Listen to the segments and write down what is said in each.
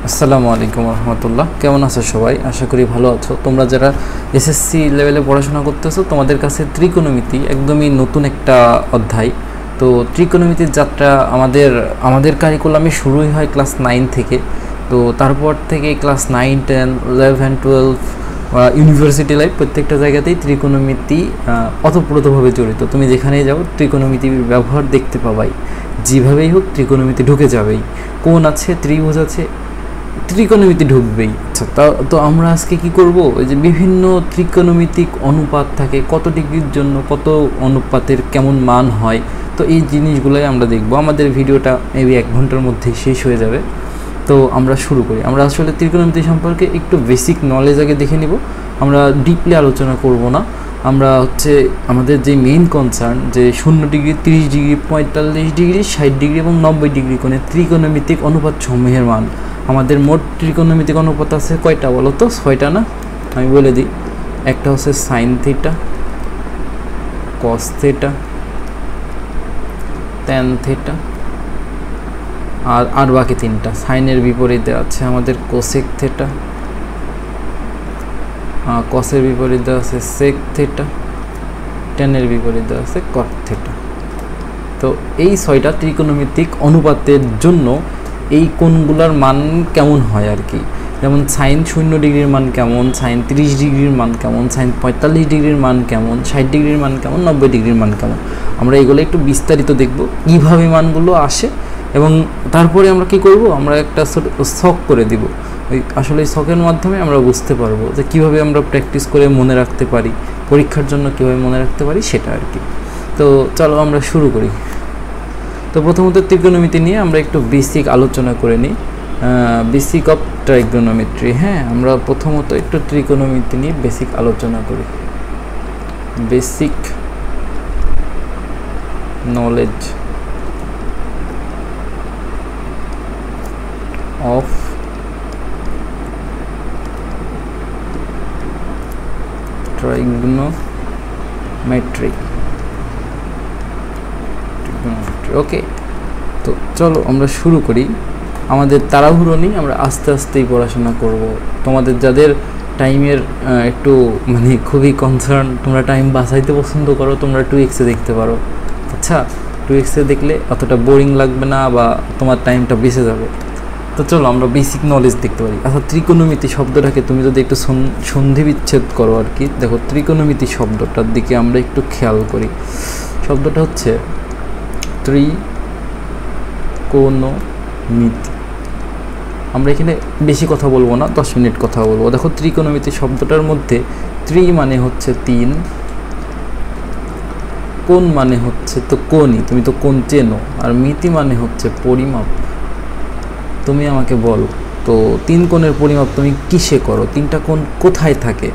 আসসালামু আলাইকুম রহমতুল্লাহ। কেমন আছো সবাই? আশা করি ভালো আছো। তোমরা যারা এসএসসি লেভেলে পড়াশোনা করতেছো তোমাদের কাছে ত্রিকোণমিতি একদমই নতুন একটা অধ্যায়। তো ত্রিকোণমিতির যাত্রা আমাদের কারিকুলামে শুরুই হয় ক্লাস 9 থেকে। তো তারপর থেকে ক্লাস 9, 10, 11, 12 ইউনিভার্সিটি লাইফ প্রত্যেকটা জায়গাতেই ত্রিকোণমিতি ওতপ্রোতভাবে জড়িত। তুমি যেখানেই যাও ত্রিকোণমিতির ব্যবহার দেখতে পাবাই। যেভাবেই হোক ত্রিকোণমিতি ঢুকে যাবেই। কোণ আছে, ত্রিভুজ আছে, ত্রিকোণমিতি ঢুকবেই। আচ্ছা, তো আমরা আজকে কি করব? ওই যে বিভিন্ন ত্রিকোণমিতিক অনুপাত থাকে, কত ডিগ্রির জন্য কত অনুপাতের কেমন মান হয়, তো এই জিনিসগুলোই আমরা দেখব। আমাদের ভিডিওটা মেবি 1 ঘন্টার মধ্যে শেষ হয়ে যাবে। তো আমরা শুরু করি। আমরা আসলে ত্রিকোণমিতি সম্পর্কে একটু বেসিক নলেজ আগে দেখে নিব। আমরা ডিপলি আলোচনা করব না। আমরা আমাদের যে মেইন কনসার্ন যে 0 ডিগ্রি, 30 ডিগ্রি, 45 ডিগ্রি, 60 ডিগ্রি এবং 90 ডিগ্রি কোণে ত্রিকোণমিতিক অনুপাত সমূহের মান। আমাদের মোট ত্রিকোণমিতিক অনুপাত আছে কয়টা বলো তো? 6টা না? আমি বলে দিই। একটা হচ্ছে sine theta, cos theta, tan theta, আর বাকি 3টা। সাইনের বিপরীতে আছে আমাদের কোসেক থিটা, কসের বিপরীতে আছে সেক থিটা, ট্যানের বিপরীতে আছে কট থিটা। তো এই 6টা ত্রিকোণমিতিক অনুপাতের জন্য এই কোণগুলোর মান কেমন হয় আর কি। যেমন সাইন 0 ডিগ্রির মান কেমন, সাইন 30 ডিগ্রির মান কেমন, সাইন 45 ডিগ্রির মান কেমন, 60 ডিগ্রির মান কেমন, 90 ডিগ্রির মান কেমন। আমরা এগুলো একটু বিস্তারিত দেখব কীভাবে মানগুলো আসে। এবং তারপরে আমরা কি করব, আমরা একটা ছক করে দিব। আসলে এই ছকের মাধ্যমে আমরা বুঝতে পারবো যে কীভাবে আমরা প্র্যাকটিস করে মনে রাখতে পারি, পরীক্ষার জন্য কীভাবে মনে রাখতে পারি সেটা আর কি। তো চলো আমরা শুরু করি। তো প্রথমত ত্রিকোণমিতি নিয়ে আমরা একটু বেসিক আলোচনা করে নিই। Basic of trigonometry. হ্যাঁ, আমরা প্রথমত একটু ত্রিকোণমিতি নিয়ে বেসিক আলোচনা করি। Basic knowledge of trigonometry. Okay, তো চলো আমরা শুরু করি। আমাদের তাড়াহুড়ো নেই, আমরা আস্তে আস্তেই পড়াশোনা করব। তোমাদের যাদের টাইমের একটু খুবই কনসার্ন, তোমরা টাইম বাঁচাইতে পছন্দ করো, তোমরা 2x দেখতে পারো। আচ্ছা, 2x দেখলে অতটা বোরিং লাগবে না বা তোমার টাইমটা বেঁচে যাবে। তো চলো আমরা বেসিক নলেজ দেখতে পারি। আচ্ছা, ত্রিকোণমিতি শব্দটাকে তুমি যদি একটু সন্ধি বিচ্ছেদ করো আর কি, দেখো ত্রিকোণমিতি শব্দটার দিকে আমরা একটু খেয়াল করি। শব্দটা হচ্ছে ত্রিকোণমিতি। আমরা এখানে বেশি কথা বলবো না, 10 মিনিট কথা বলবো। দেখো ত্রিকোণমিতি শব্দটার মধ্যে ত্রি মানে হচ্ছে 3, কোণ মানে হচ্ছে তো কোণই, তুমি তো কোণ চেনো, আর মিতি মানে হচ্ছে পরিমাপ। তুমি আমাকে বলো তো 3 কোণের পরিমাপ তুমি কিসে করো? 3টা কোণ কোথায় থাকে?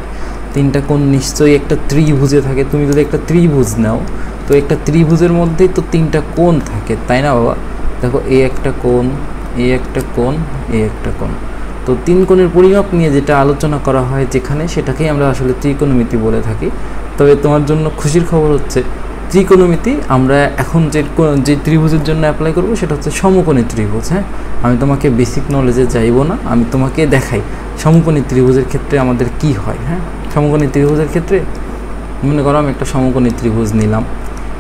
3টা কোণ নিশ্চয়ই একটা ত্রিভুজে থাকে। তুমি যদি একটা ত্রিভুজ নাও, তো একটা ত্রিভুজের মধ্যেই তো 3টা কোণ থাকে, তাই না বাবা? দেখো, এই একটা কোণ, এই একটা কোণ, এই একটা কোণ। তো 3 কোণের পরিমাপ নিয়ে যেটা আলোচনা করা হয় যেখানে, সেটাকেই আমরা আসলে ত্রিকোণমিতি বলে থাকি। তবে তোমার জন্য খুশির খবর হচ্ছে ত্রিকোণমিতি আমরা এখন যে ত্রিভুজের জন্য অ্যাপ্লাই করব সেটা হচ্ছে সমকোণী ত্রিভুজ। হ্যাঁ, আমি তোমাকে বেসিক নলেজে যাইব না, আমি তোমাকে দেখাই সমকোণী ত্রিভুজের ক্ষেত্রে আমাদের কি হয়। হ্যাঁ, সমকোণী ত্রিভুজের ক্ষেত্রে মনে করো আমি একটা সমকোণী ত্রিভুজ নিলাম,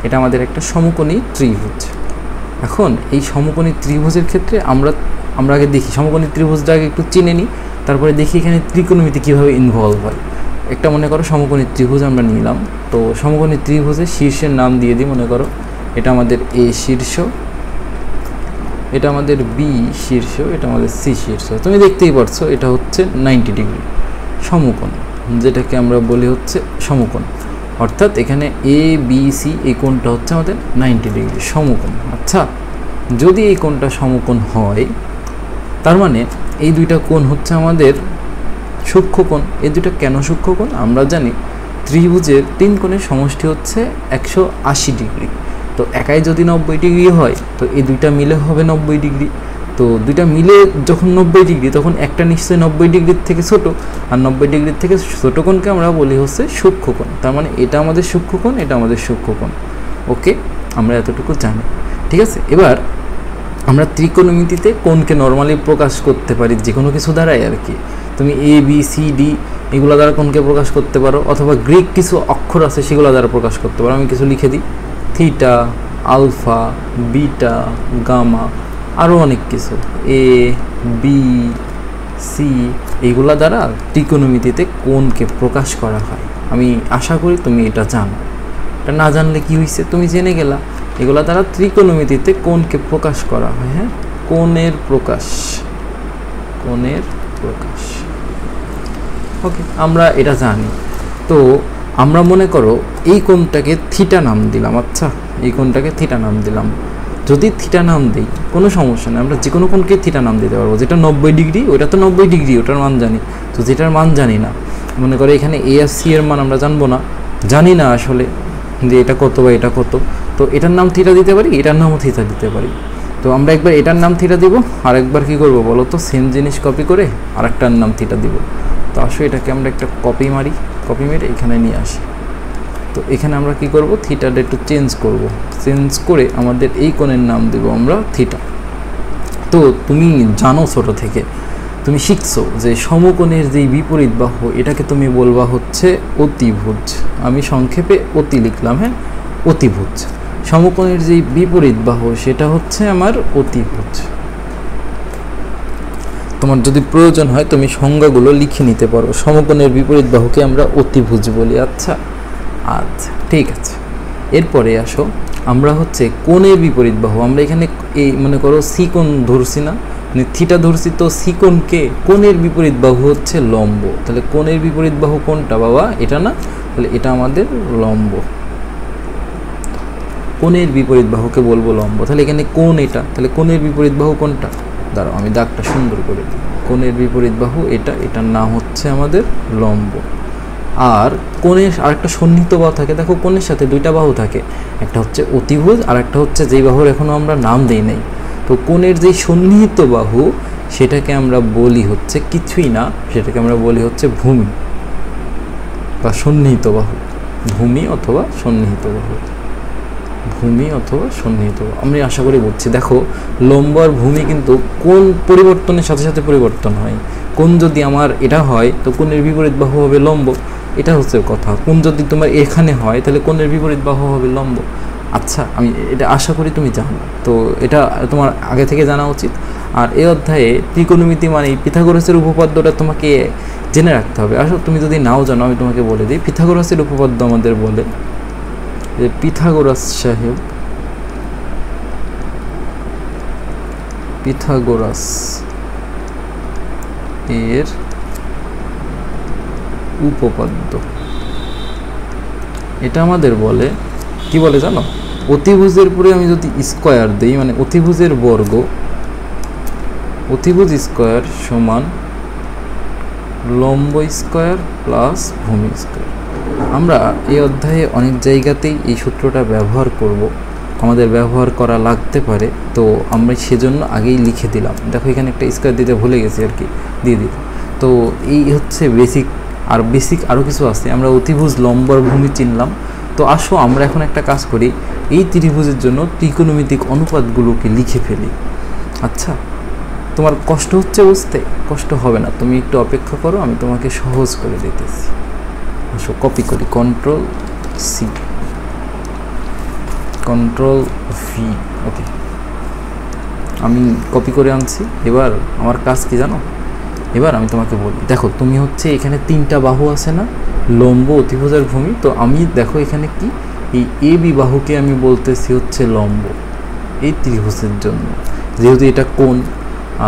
এটা আমাদের একটা সমকোণী ত্রিভুজ। এখন এই সমকোণী ত্রিভুজের ক্ষেত্রে আমরা আগে দেখি সমকোণী ত্রিভুজটা আগে একটু চিনে নিই, তারপরে দেখি এখানে ত্রিকোণমিতি কীভাবে ইনভলভ হয়। একটা মনে করো সমকোণী ত্রিভুজ আমরা নিলাম। তো সমকোণী ত্রিভুজের শীর্ষের নাম দিয়ে দিই। মনে করো এটা আমাদের এ শীর্ষ, এটা আমাদের বি শীর্ষ, এটা আমাদের সি শীর্ষ। তুমি দেখতেই পারছো এটা হচ্ছে 90 ডিগ্রি সমকোণ, যেটাকে আমরা বলি হচ্ছে সমকোণ। অর্থাৎ এখানে এ বি সি এই কোণটা হচ্ছে আমাদের 90 ডিগ্রি সমকোণ। আচ্ছা, যদি এই কোণটা সমকোণ হয়, তার মানে এই দুইটা কোণ হচ্ছে আমাদের সূক্ষ্মকোণ। এই দুটো কেন সূক্ষ্মকোণ? আমরা জানি ত্রিভুজের 3 কোণের সমষ্টি হচ্ছে 180 ডিগ্রি। তো একাই যদি 90 ডিগ্রি হয়, তো এই দুইটা মিলে হবে 90 ডিগ্রি। তো দুইটা মিলে যখন 90 ডিগ্রি, তখন একটা নিশ্চয়ই 90 ডিগ্রির থেকে ছোট, আর 90 ডিগ্রির থেকে ছোট কোণকে আমরা বলি হচ্ছে সূক্ষ্মকোণ। তার মানে এটা আমাদের সূক্ষ্মকোণ, এটা আমাদের সূক্ষ্মকোণ। ওকে, আমরা এতটুকু জানি। ঠিক আছে, এবার আমরা ত্রিকোণমিতিতে কোণকে নর্মালি প্রকাশ করতে পারি যে কোনো কিছু দ্বারাই আর কি। তুমি এ বি সি ডি এগুলো দ্বারা কোণকে প্রকাশ করতে পারো, অথবা গ্রিক কিছু অক্ষর আছে সেগুলো দ্বারা প্রকাশ করতে পারো। আমি কিছু লিখে দিই, থিটা, আলফা, বিটা, গামা, আরও অনেক কিছু, এ বি সি, এইগুলা দ্বারা ত্রিকোণমিতিতে কোণকে প্রকাশ করা হয়। আমি আশা করি তুমি এটা জানো। এটা না জানলে কি হয়েছে, তুমি জেনে গেলা এগুলা দ্বারা ত্রিকোণমিতিতে কোণকে প্রকাশ করা হয়। হ্যাঁ, কোণের প্রকাশ, কোণের প্রকাশ। ওকে, আমরা এটা জানি। তো আমরা মনে করো এই কোণটাকে থিটা নাম দিলাম। আচ্ছা, এই কোণটাকে থিটা নাম দিলাম। যদি থিটা নাম দিই কোনো সমস্যা নেই, আমরা যে কোনো কোণকে থিটা নাম দিতে পারবো। যেটা 90 ডিগ্রি ওটা তো 90 ডিগ্রি, ওটার মান জানি। তো যেটার মান জানি না, মনে করো এখানে এ আর সি এর মান আমরা জানবো না, জানি না আসলে যে এটা কত বা এটা কত, তো এটার নাম থিটা দিতে পারি, এটার নামও থিটা দিতে পারি। তো আমরা একবার এটার নাম থিটা দিব, আর একবার কী করবো বলো তো, সেম জিনিস কপি করে আরেকটার নাম থিটা দিব। তো আসলে এটাকে আমরা একটা কপি মারি, কপি মেরে এখানে নিয়ে আসি। তো এখানে আমরা কি করব, থিটাটা একটু চেঞ্জ করব, চেঞ্জ করে আমাদের এই কোণের নাম দেব আমরা থিটা। তো তুমি জানো ছোট থেকে তুমি শিখছো যে সমকোণের যেই বিপরীত বাহু এটাকে তুমি বলবা হচ্ছে অতিভুজ। আমি সংক্ষেপে অতি লিখলাম। হ্যাঁ, অতিভুজ। সমকোণের যেই বিপরীত বাহু সেটা হচ্ছে আমার অতিভুজ। তোমার যদি প্রয়োজন হয় তুমি সংজ্ঞাগুলো লিখে নিতে পারো। সমকোণের বিপরীত বাহুকে আমরা অতিভুজ বলি। আচ্ছা আচ্ছা, ঠিক আছে। এরপরে আসো, আমরা হচ্ছে কোণের বিপরীত বাহু, আমরা এখানে এই মনে করো সি কোণ ধরছি না, মানে থিটা ধরছি, তো সি কোণকে কোণের বিপরীত বাহু হচ্ছে লম্ব। তাহলে কোণের বিপরীত বাহু কোনটা বাবা? এটা না, তাহলে এটা আমাদের লম্ব। কোণের বিপরীত বাহুকে বলবো লম্ব। তাহলে এখানে কোণ এটা, তাহলে কোণের বিপরীত বাহু কোনটা? দাঁড়াও আমি দাগটা সুন্দর করে দিই। কোণের বিপরীত বাহু এটা, এটার নাম হচ্ছে আমাদের লম্ব। আর কোণের আরেকটা সন্নিহিত বাহু থাকে, দেখো কোণের সাথে দুইটা বাহু থাকে, একটা হচ্ছে অতিভুজ আর একটা হচ্ছে যেই বাহুর এখনও আমরা নাম দেই নাই। তো কোণের যেই সন্নিহিত বাহু সেটাকে আমরা বলি হচ্ছে কিছুই না, সেটাকে আমরা বলি হচ্ছে ভূমি বা সন্নিহিত বাহু। ভূমি অথবা সন্নিহিত বাহু, ভূমি অথবা সন্নিহিত বাহু। আমি আশা করি বুঝছি। দেখো লম্ব আর ভূমি কিন্তু কোণ পরিবর্তনের সাথে সাথে পরিবর্তন হয়। কোণ যদি আমার এটা হয় তো কোণের বিপরীত বাহু হবে লম্ব, এটা হচ্ছে কথা। কোণ যদি তোমার এখানে হয় তাহলে কোণের বিপরীত বাহু হবে লম্ব। আচ্ছা, আমি এটা আশা করি তুমি জানো, তো এটা তোমার আগে থেকে জানা উচিত। আর এই অধ্যায়ে ত্রিকোণমিতি মানে পিথাগোরাসের উপপাদ্যটা তোমাকে জেনে রাখতে হবে। আসলে তুমি যদি নাও জানো আমি তোমাকে বলে দিই। পিথাগোরাসের উপপাদ্য আমাদের বলে যে পিথাগোরাস সাহেব, পিথাগোরাস এর উপপাদ্য, এটা আমাদের বলে কি বলে জানো? অতিভুজের পরে আমি যদি স্কয়ার দিই, মানে অতিভুজের বর্গ, অতিভুজ স্কয়ার সমান লম্ব স্কয়ার প্লাস ভূমি স্কয়ার। আমরা এই অধ্যায়ে অনেক জায়গাতেই এই সূত্রটা ব্যবহার করব, আমাদের ব্যবহার করা লাগতে পারে, তো আমরা সেজন্য আগেই লিখে দিলাম। দেখো এখানে একটা স্কয়ার দিতে ভুলে গেছি আর কি, দিয়ে দিই। তো এই হচ্ছে বেসিক। আর বেসিক আরও কিছু আছে। আমরা অতিভুজ, লম্ব আর ভূমি চিনলাম। তো আসো আমরা এখন একটা কাজ করি, এই ত্রিভুজের জন্য ত্রিকোণমিতিক অনুপাতগুলোকে লিখে ফেলি। আচ্ছা, তোমার কষ্ট হচ্ছে বুঝতে? কষ্ট হবে না, তুমি একটু অপেক্ষা করো, আমি তোমাকে সহজ করে দিতেছি। আসো কপি করি, কন্ট্রোল সি, কন্ট্রোল ভি। ওকে, আমি কপি করে আনছি। এবার আমার কাজ কি জানো? এবার আমি তোমাকে বলি, দেখো তুমি হচ্ছে এখানে তিনটা বাহু আছে না, লম্ব, অতিভুজ আর ভূমি। তো আমি দেখো এখানে কি, এই এ বি বাহুকে আমি বলতেছি হচ্ছে লম্ব এই ত্রিভুজের জন্য, যেহেতু এটা কোণ।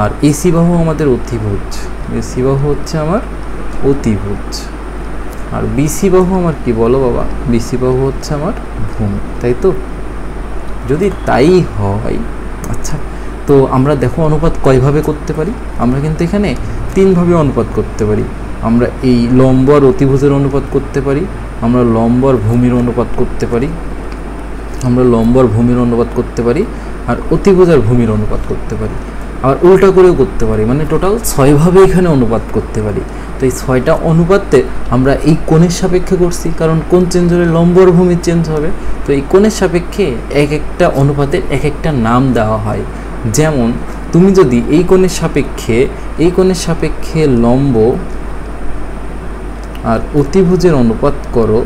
আর এসি বাহু আমাদের অতিভুজ, এসি বাহু হচ্ছে আমার অতিভুজ। আর বিসি বাহু আমার কি বলো বাবা? বিসি বাহু হচ্ছে আমার ভূমি, তাই তো? যদি তাই হয়, আচ্ছা, তো আমরা দেখো অনুপাত কয়ভাবে করতে পারি? আমরা কিন্তু এখানে তিনভাবে অনুপাত করতে পারি। আমরা এই লম্ব আর অতিভুজের অনুপাত করতে পারি, আমরা লম্ব আর ভূমির অনুপাত করতে পারি, আমরা লম্ব আর ভূমির অনুপাত করতে পারি, আর অতিভুজ আর ভূমির অনুপাত করতে পারি। আবার উল্টা করেও করতে পারি, মানে টোটাল 6ভাবে এখানে অনুপাত করতে পারি। তো এই 6টা অনুপাতে আমরা এই কোণের সাপেক্ষে করছি, কারণ কোণ চেঞ্জ হলে লম্ব আর ভূমির চেঞ্জ হবে। তো এই কোণের সাপেক্ষে এক একটা অনুপাতের এক একটা নাম দেওয়া হয়। যেমন তুমি যদি এই কোণের সাপেক্ষে লম্ব আর অতিভুজের অনুপাত করো,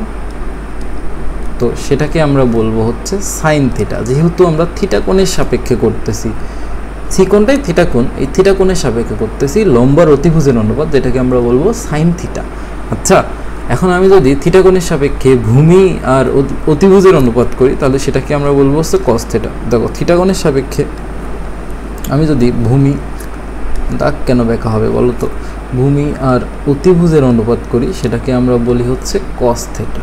তো সেটাকে আমরা বলবো হচ্ছে সাইন থিটা। যেহেতু আমরা থিটা কোণের সাপেক্ষে করতেছি, সি কোণটাই থিটা কোণ, এই থিটা কোণের সাপেক্ষে করতেছি লম্ব আর অতিভুজের অনুপাত, যেটাকে আমরা বলবো সাইন থিটা। আচ্ছা, এখন আমি যদি থিটা কোণের সাপেক্ষে ভূমি আর অতিভুজের অনুপাত করি, তাহলে সেটাকে আমরা বলবো হচ্ছে কস থিটা। দেখো, থিটা কোণের সাপেক্ষে আমি যদি ভূমি, দাগ কেন ব্যাখ্যা হবে বলো তো, ভূমি আর অতিভুজের অনুপাত করি, সেটাকে আমরা বলি হচ্ছে কস থিটা।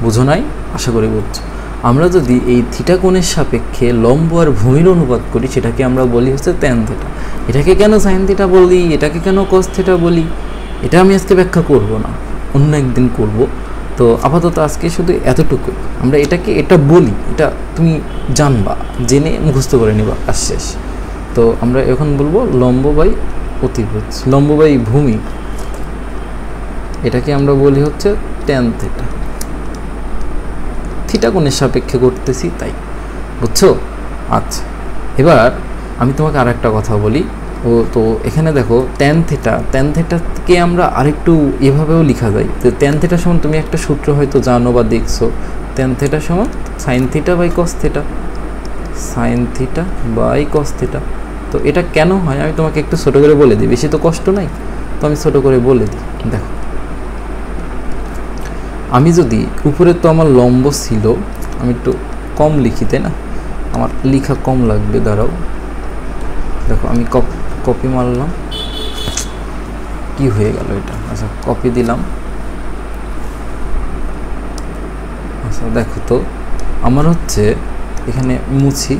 বুঝো নাই? আশা করি বুঝছো। আমরা যদি এই থিটা কোণের সাপেক্ষে লম্ব আর ভূমির অনুপাত করি, সেটাকে আমরা বলি হচ্ছে ট্যান থিটা। এটাকে কেন সাইন থিটা বলি, এটাকে কেন কস থিটা বলি, এটা আমি আজকে ব্যাখ্যা করব না, অন্য একদিন করব। তো আপাতত আজকে শুধু এতটুকু, আমরা এটা বলি, এটা তুমি জানবা, জেনে মুখস্থ করে নিবা, কাজ শেষ। তো আমরা এখন বলবো লম্ব বাই অতিভুজ, লম্ব বাই ভূমি, এটাকে আমরা বলি হচ্ছে ট্যান থিটা। থিটা কোণের সাপেক্ষে করতেছি তাই, বুঝছো? আচ্ছা, এবার আমি তোমাকে আর একটা কথা বলি। তো এখানে দেখো ট্যান থিটাকে আমরা আরেকটু এভাবেও লেখা যায়। তো ট্যান থিটা সমান, তুমি একটা সূত্র হয়তো জানো বা দেখছো, ট্যান থিটা সমান sine theta by cos theta, sine theta by cos theta. তো এটা কেন হয় আমি তোমাকে একটু ছোটো করে বলে দিই, বেশি তো কষ্ট নাই, তো আমি ছোটো করে বলে দিই। দেখো, আমি যদি উপরে, তো আমার লম্ব ছিল, আমি একটু কম লিখি, তাই না? আমার লেখা কম লাগবে, দাঁড়াও। দেখো, আমি কপি মারলাম, কি হয়ে গেল এটা? আচ্ছা, কপি দিলাম। আচ্ছা, দেখো তো আমার হচ্ছে এখানে মুছি,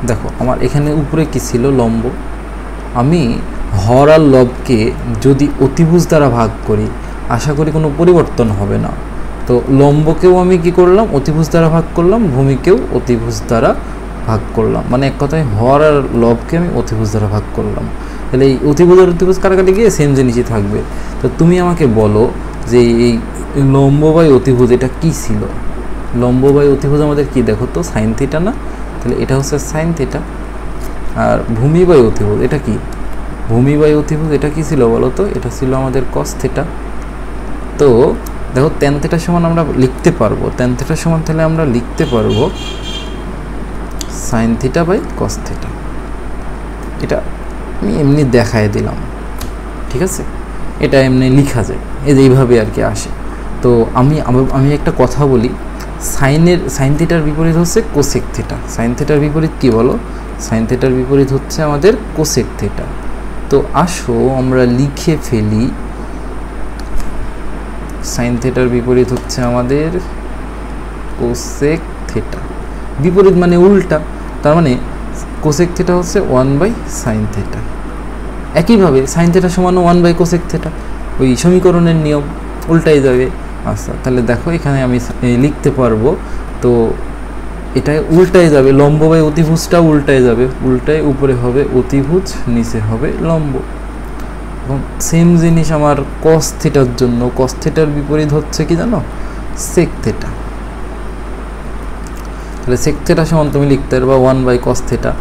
দেখো আমার এখানে উপরে কি ছিল? লম্ব। আমি হর আর লবকে যদি অতিভুজ দ্বারা ভাগ করি, আশা করি কোনো পরিবর্তন হবে না। তো লম্বকেও আমি কি করলাম? অতিভুজ দ্বারা ভাগ করলাম, ভূমিকেও অতিভুজ দ্বারা ভাগ করলাম, মানে এক কথায় হর আর লবকে আমি অতিভুজ দ্বারা ভাগ করলাম। তাহলে এই অতিভুজ আর অতিভুজ কাটাকাটি গিয়ে সেম জিনিসই থাকবে। তো তুমি আমাকে বলো যে এই লম্ব বাই অতিভুজ এটা কি ছিল? লম্ব বাই অতিভুজ আমাদের কি, দেখো তো সাইন থিটা না? তাহলে এটা হচ্ছে সাইন থিটা। আর ভূমি বাই অতিভুজ এটা কি? ভূমি বাই অতিভুজ এটা কি ছিল বলো তো? এটা ছিল আমাদের কস থিটা। তো দেখো, ট্যান থিটা সমান আমরা লিখতে পারবো, ট্যান থিটা সমান তাহলে আমরা লিখতে পারবো sine theta by cos theta. এটা আমি এমনি দেখায় দিলাম, ঠিক আছে? এটা এমনি লিখা যায়, এই যে এইভাবে আর কি আসে। তো আমি একটা কথা বলি, সাইন থিটার বিপরীত হচ্ছে কোসেক থিটা। সাইন থিটার বিপরীত কি বলো? সাইন থিটার বিপরীত হচ্ছে আমাদের কোসেক থিটা। তো আসো আমরা লিখে ফেলি, সাইন থিটার বিপরীত হচ্ছে আমাদের কোসেক থিটা। বিপরীত মানে উল্টা, তার মানে কোসেক থিটা হচ্ছে 1/sin থিটা। একইভাবে সাইন থিটা সমান 1/কোসেক থিটা, ওই সমীকরণের নিয়ম উল্টাই যাবে। আচ্ছা, তাহলে দেখো এখানে আমি লিখতে পারবো, তো এটা উল্টাই যাবে, লম্ব বাই অতিভুজটা উল্টাই যাবে, উল্টায় উপরে হবে অতিভুজ, নিচে হবে লম্ব। এবং সেম জিনিস আমার কস থিটার জন্য, কস থিটার বিপরীত হচ্ছে কি জানো? Sec theta. তাহলে সেক থিটা সমান তুমি লিখতে পারবা 1/cos থিটা।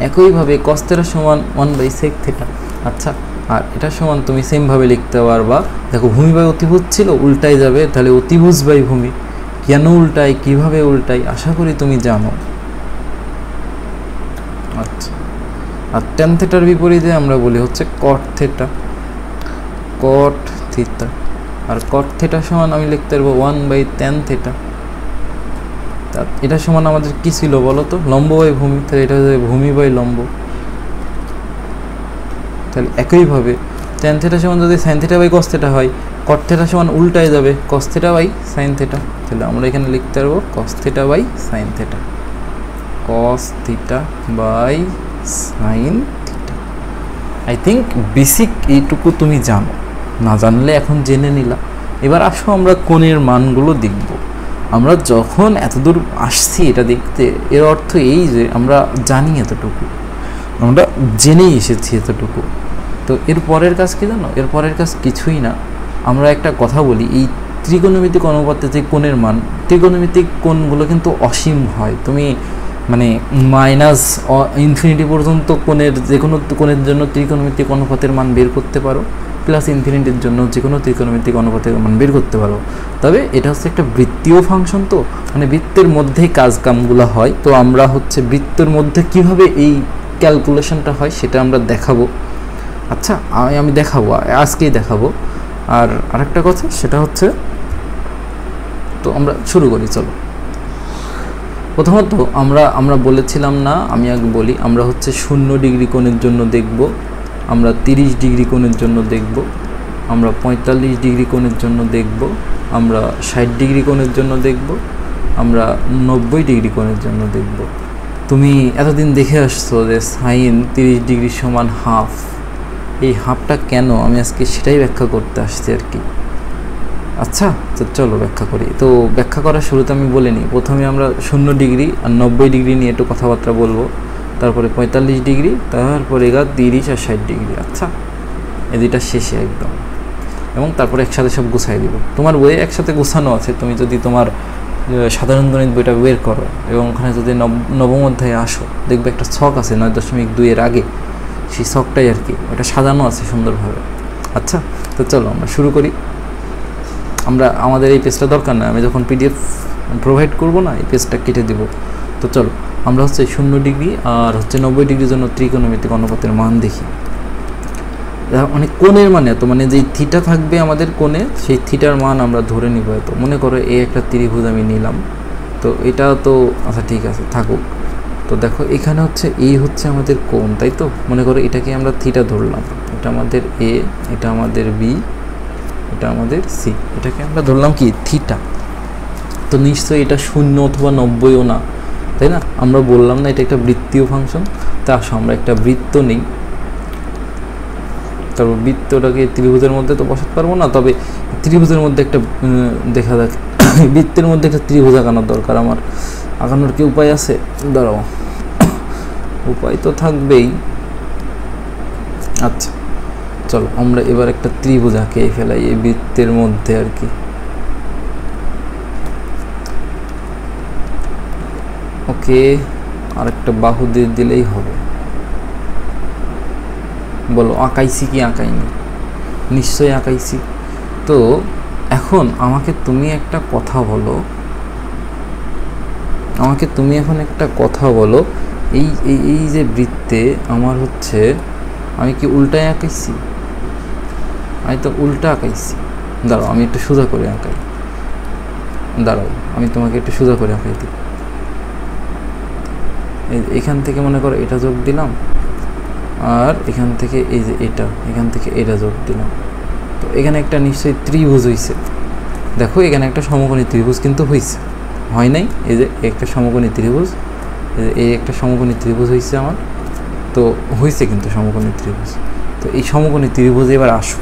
একইভাবে কস থিটা সমান 1/sec থিটা। আচ্ছা, আর এটা সমান তুমি সেমভাবে লিখতে পারবা, দেখো ভূমি বাই অতিভুজ ছিল, উল্টাই যাবে, তাহলে অতিভুজ বাই ভূমি। কেন উল্টাই, কিভাবে উল্টাই, আশা করি তুমি জানো। আচ্ছা, আর ট্যান থিটার বিপরীতে আমরা বলি হচ্ছে কট থিটা, কট থিটা। আর কট থিটা সমান আমি লিখতে পারবো 1/tan থিটা। এটা সমান আমাদের কি ছিল বলো তো? লম্ব বাই ভূমি, তাহলে এটা হচ্ছে ভূমি বাই লম্ব। তাহলে একইভাবে ট্যান থিটা সমান যদি sine theta by cos theta হয়, কট থিটা সমান উল্টায় যাবে cos theta by sine theta. তাহলে আমরা এখানে লিখতে পারবো cos theta by sine theta, cos theta by sine theta. I think basic এইটুকু তুমি জানো, না জানলে এখন জেনে নিলা। এবার আসো আমরা কোণের মানগুলো দেখব। আমরা যখন এতদূর আসছি এটা দেখতে, এর অর্থ এই যে আমরা জানি এতটুকু, আমরা জেনেই এসেছি এতটুকু। তো এর পরের কাজ কি জানো? এর পরের কাজ কিছুই না, আমরা একটা কথা বলি, এই ত্রিকোণমিতিক অনুপাতে যে কোণের মান, ত্রিকোণমিতিক কোণগুলো কিন্তু অসীম হয়। তুমি মানে মাইনাস ইনফিনিটি পর্যন্ত কোণের যে কোনো কোণের জন্য ত্রিকোণমিতিক অনুপাতের মান বের করতে পারো, প্লাস ইনফিনিটির জন্য যে কোনো ত্রিকোণমিতিক অনুপাতের মান বের করতে পারো। তবে এটা হচ্ছে একটা বৃত্তীয় ফাংশন, তো মানে বৃত্তের মধ্যেই কাজকামগুলো হয়। তো আমরা হচ্ছে বৃত্তের মধ্যে কিভাবে এই ক্যালকুলেশনটা হয় সেটা আমরা দেখাবো। আচ্ছা, আমি দেখাবো, আজকেই দেখাবো। আর আরেকটা কথা সেটা হচ্ছে, তো আমরা শুরু করি, চলো। প্রথমত আমরা বলেছিলাম না, আমি আগে বলি, আমরা হচ্ছে 0 ডিগ্রি কোণের জন্য দেখব, আমরা 30 ডিগ্রি কোণের জন্য দেখব, আমরা 45 ডিগ্রি কোণের জন্য দেখব, আমরা 60 ডিগ্রি কোণের জন্য দেখব, আমরা 90 ডিগ্রি কোণের জন্য দেখব। তুমি এতদিন দেখে আসছো যে সাইন 30 ডিগ্রি সমান হাফ। এই হাফটা কেন, আমি আজকে সেটাই ব্যাখ্যা করতে আসছি আর কি। আচ্ছা, তো চলো ব্যাখ্যা করি। তো ব্যাখ্যা করার শুরুতে আমি বলে নিই, প্রথমে আমরা 0 ডিগ্রি আর 90 ডিগ্রি নিয়ে একটু কথাবার্তা বলবো, তারপরে 45 ডিগ্রি, তারপরে 30 আর 60 ডিগ্রি। আচ্ছা, এই দুইটা শেষে একদম, এবং তারপরে একসাথে সব গুছাই দিব। তোমার বইয়ে একসাথে গুছানো আছে, তুমি যদি তোমার সাধারণ গণিত বইটা বের করো এবং ওখানে যদি নবম অধ্যায়ে আসো, দেখবে একটা ছক আছে 9.2 এর আগে, সেই ছকটাই আর কি, ওটা সাজানো আছে সুন্দরভাবে। আচ্ছা, তো চলো আমরা শুরু করি। আমাদের এই পেজটা দরকার না, আমি যখন পিডিএফ প্রোভাইড করব না, এই পেজটা কেটে দিব। তো চলো আমরা হচ্ছে 0 ডিগ্রি আর হচ্ছে 90 ডিগ্রির জন্য ত্রিকোণমিতিক অনুপাতের মান দেখি। মানে কোণের মানে তো মানে যেই থিটা থাকবে আমাদের কোণে, সেই থিটার মান আমরা ধরে নিব। তো মনে করো এই একটা ত্রিভুজ আমি নিলাম, তো এটা তো আচ্ছা ঠিক আছে থাকুক। তো দেখো এখানে হচ্ছে এই হচ্ছে আমাদের কোণ, তাই তো? মনে করো এটাকে আমরা থিটা ধরলাম, এটা আমাদের এ, এটা আমাদের বি, এটা আমাদের সি, এটাকে আমরা ধরলাম কি থিটা। তো নিশ্চয়ই এটা 0 অথবা 90ও না, তাই না? আমরা বললাম না এটা একটা বৃত্তীয় ফাংশন। তা আসো আমরা একটা বৃত্ত নিই, তারপর বৃত্তটাকে ত্রিভুজের মধ্যে তো বসাতে পারবো না, তবে ত্রিভুজের মধ্যে একটা দেখা যাক, বৃত্তের মধ্যে একটা ত্রিভুজ আঁকানোর দরকার। আমার আঁকানোর কি উপায় আছে? দাঁড়াও, উপায় তো থাকবেই। আচ্ছা চলো আমরা এবার একটা ত্রিভুজ আঁকে ফেলাই এই বৃত্তের মধ্যে আর কি। ওকে, আরেকটা বাহু দিয়ে দিলেই হবে। বলো আঁকাইছি কি আঁকাইনি? নিশ্চয়ই আঁকাইছি। তো এখন আমাকে তুমি একটা কথা বলো, এই যে বৃত্তে আমার হচ্ছে, আমি কি উল্টায় আঁকাইছি? আমি তো উল্টা আঁকাইছি। দাঁড়াও আমি একটু সোজা করে আঁকাই, দাঁড়াও আমি তোমাকে একটু সোজা করে আঁকাই দিই। এখান থেকে মনে করো এটা যোগ দিলাম, আর এখান থেকে এই যে এটা, এখান থেকে এটা যোগ দিলাম। তো এখানে একটা নিশ্চয়ই ত্রিভুজ হয়েছে। দেখো এখানে একটা সমকোণী ত্রিভুজ কিন্তু হয়েছে, হয় নাই? এই যে একটা সমকোণী ত্রিভুজ, এই একটা সমকোণী ত্রিভুজ হয়েছে আমার, তো হয়েছে কিন্তু সমকোণী ত্রিভুজ। তো এই সমকোণী ত্রিভুজে এবার আসো,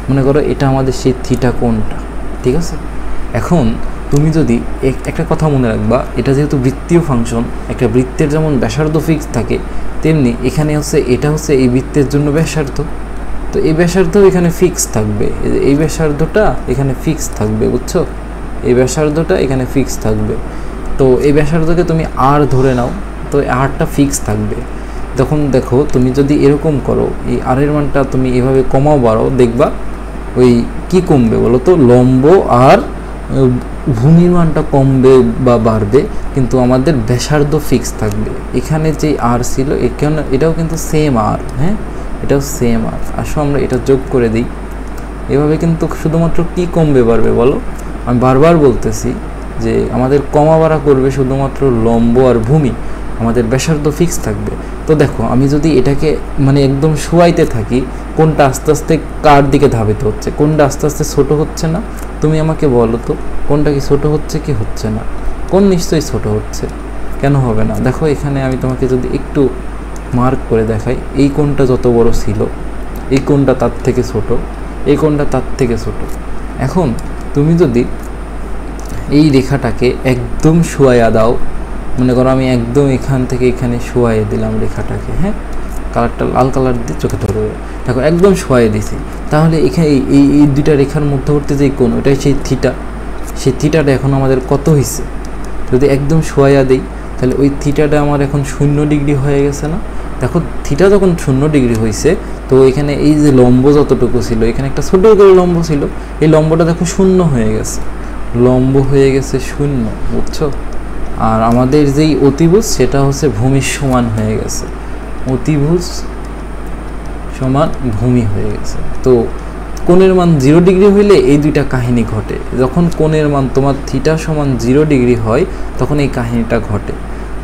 মনে করো এটা আমাদের সেই থিটা কোণটা, ঠিক আছে? এখন তুমি যদি একটা কথা মনে রাখবা, এটা যেহেতু বৃত্তীয় ফাংশন, একটা বৃত্তের যেমন ব্যাসার্ধ ফিক্স থাকে, তেমনি এখানে হচ্ছে এটা হচ্ছে এই বৃত্তের জন্য ব্যাসার্ধ। তো এই ব্যাসার্ধ এখানে ফিক্স থাকবে, এই ব্যাসার্ধটা এখানে ফিক্স থাকবে, বুঝছো? এই ব্যাসার্ধটা এখানে ফিক্স থাকবে। তো এই ব্যাসার্ধকে তুমি আর ধরে নাও, তো আরটা ফিক্স থাকবে। তখন দেখো তুমি যদি এরকম করো, এই আরের মানটা তুমি এভাবে কমাও বাড়াও, দেখবা ওই কি কমবে বলো তো? লম্ব আর ভূমির মানটা কমবে বা বাড়বে, কিন্তু আমাদের ব্যাসার্ধ ফিক্স থাকবে। এখানে যে আর ছিল এখানে, এটাও কিন্তু সেম আর, হ্যাঁ এটাও সেম আর। আসো আমরা এটা যোগ করে দিই। এভাবে কিন্তু শুধুমাত্র কি কমবে বাড়বে বলো? আমি বারবার বলতেছি যে আমাদের কমা বাড়া করবে শুধুমাত্র লম্ব আর ভূমি, আমাদের ব্যাসার্ধ ফিক্স থাকবে। তো দেখো আমি যদি এটাকে মানে একদম শোয়াইতে থাকি, কোনটা আস্তে আস্তে কার দিকে ধাবিত হচ্ছে, কোনটা আস্তে আস্তে ছোট হচ্ছে না? তুমি আমাকে বলো তো, কোনটা কি ছোট হচ্ছে কি হচ্ছে না? কোন নিশ্চয়ই ছোট হচ্ছে, কেন হবে না? দেখো এখানে আমি তোমাকে যদি একটু মার্ক করে দেখাই, এই কোণটা যত বড় ছিল, এই কোণটা তার থেকে ছোট, এই কোণটা তার থেকে ছোট। এখন তুমি যদি এই রেখাটাকে একদম শোয়াইয়া দাও, মনে করো আমি একদম এখান থেকে এখানে শোয়াইয়ে দিলাম রেখাটাকে, হ্যাঁ, কালারটা লাল কালার দিয়ে চোখে ধরবে। দেখো একদম শোয়াই দিছি, তাহলে এখানে এই দুইটা রেখার মধ্যবর্তী যে কোণ, ওটাই সেই থিটা। সেই থিটাটা এখন আমাদের কত হয়েছে? যদি একদম শোয়া দিই তাহলে ওই থিটাটা আমার এখন 0 ডিগ্রি হয়ে গেছে না? দেখো থিটা যখন 0 ডিগ্রি হয়েছে, তো এখানে এই যে লম্ব যতটুকু ছিল, এখানে একটা ছোটো করে লম্ব ছিল, এই লম্বটা দেখো 0 হয়ে গেছে, লম্ব হয়ে গেছে 0, বুঝছো? আর আমাদের যেই অতিভুজ সেটা হচ্ছে ভূমির সমান হয়ে গেছে, অতিভুজ সমান ভূমি হয়ে গেছে। তো কোণের মান 0 ডিগ্রি হইলে এই দুইটা কাহিনী ঘটে। যখন কোণের মান তোমার থিটা সমান 0 ডিগ্রি হয় তখন এই কাহিনীটা ঘটে।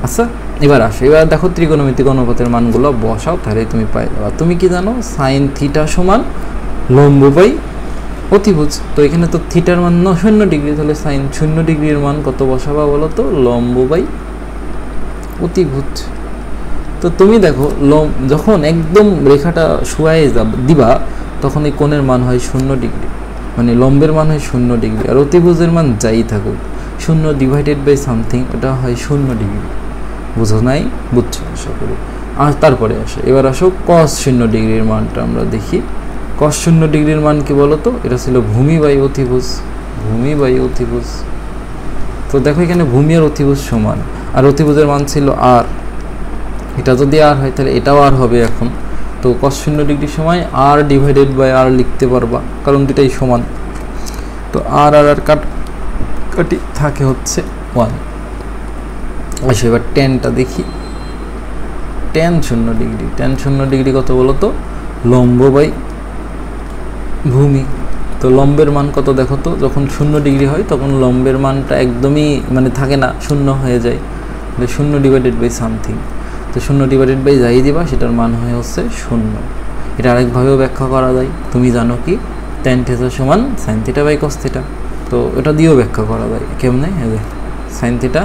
আচ্ছা এবার আসো, এবার দেখো ত্রিকোণমিতিক অনুপাতের মানগুলো বসাও, তাহলে তুমি পাই যাবা। তুমি কি জানো? সাইন থিটা সমান লম্ব বাই অতিভুজ। তো এখানে তো থিটার মান 0 ডিগ্রি, তাহলে সাইন 0 ডিগ্রির মান কত বসাবা বলো তো? লম্ব বাই অতিভুজ। তো তুমি দেখো যখন একদম রেখাটা শোয়াই দিবা তখন এই কোণের মান হয় 0 ডিগ্রি, মানে লম্বের মান হয় 0 ডিগ্রি, আর অতিভুজের মান যাই থাকুক 0 ডিভাইডেড বাই সামথিং, ওটা হয় 0 ডিগ্রি। বুঝো নাই? বুঝছো আশা করি। আর তারপরে আসো, এবার আসো cos 0 ডিগ্রির মানটা আমরা দেখি। cos 0 ডিগ্রির মান কি বলো তো? এটা ছিল ভূমি বাই অতিভুজ, ভূমি বাই অতিভুজ। তো দেখো এখানে ভূমি আর অতিভুজ সমান, আর অতিভুজের মান ছিল আর, এটা যদি আর হয় তাহলে এটাও আর হবে এখন। তো cos 0 ডিগ্রির সময় আর ডিভাইডেড বাই আর লিখতে পারবা, কারণ দুটাই সমান। তো আর আর আর কাটি থাকে হচ্ছে 1। আচ্ছা এবার টেনটা দেখি। tan 0 ডিগ্রি, tan 0 ডিগ্রি কত বলো তো? লম্ব বাই ভূমি। তো লম্বের মান কত দেখো তো? যখন 0 ডিগ্রি হয় তখন লম্বের মানটা একদমই মানে থাকে না, 0 হয়ে যায়, 0 ডিভাইডেড বাই সামথিং। তো 0 ডিভাইডেড বাই যাই দিবা সেটার মান হয়ে হচ্ছে 0। এটা আরেকভাবেও ব্যাখ্যা করা যায়, তুমি জানো কি? tan থিটা সমান sin theta by cos theta. তো এটা দিয়েও ব্যাখ্যা করা যায়, কেমনে? এই যে sin theta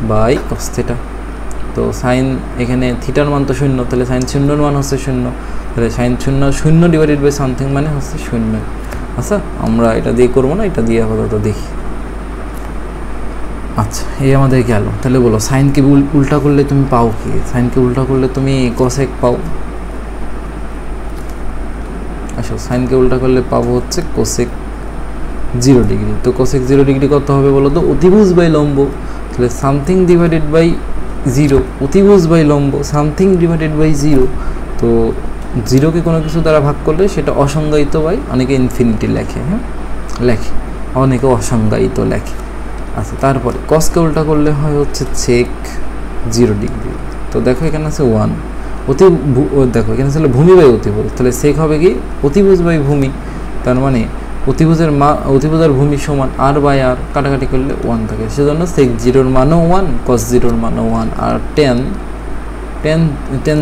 by cos theta. তো সাইন এখানে থিটার মান তো 0, তাহলে সাইন 0 মান হচ্ছে 0, তাহলে সাইন 0 ডিভাইডেড বাই সামথিং মানে হচ্ছে 0। আচ্ছা আমরা এটা দিয়ে করবো না, এটা দিয়ে আপাতত দেখি। আচ্ছা এই আমাদের গেল। তাহলে বলো সাইনকে উল্টা করলে তুমি পাও কি? সাইনকে উল্টা করলে তুমি কোসেক পাও। আচ্ছা সাইনকে উল্টা করলে পাবো হচ্ছে কোসেক 0 ডিগ্রি। তো কোসেক 0 ডিগ্রি কত হবে বলো তো? অতিভুজ বাই লম্ব, তাহলে সামথিং ডিভাইডেড বাই 0, অতিভুজ বাই লম্ব সামথিং ডিভাইডেড বাই 0। তো 0কে কোনো কিছু দ্বারা ভাগ করলে সেটা অসংজ্ঞায়িত বাই, অনেকে ইনফিনিটি লেখে, হ্যাঁ লেখে, অনেকে অসংজ্ঞায়িত লেখে। আচ্ছা তারপরে কসকে উল্টা করলে হয় হচ্ছে সেক 0 ডিগ্রি। তো দেখো এখানে আছে 1, দেখো এখানে ছিল ভূমি বাই অতিভুজ, তাহলে সেক হবে কি? অতিভুজ বাই ভূমি। তার মানে অতিভুজ আর ভূমি সমান আর বাই আর, কাটাকাটি করলে 1 থাকে, সেজন্য সেক 0-র মানও 1, cos 0-র মানও 1। আর tan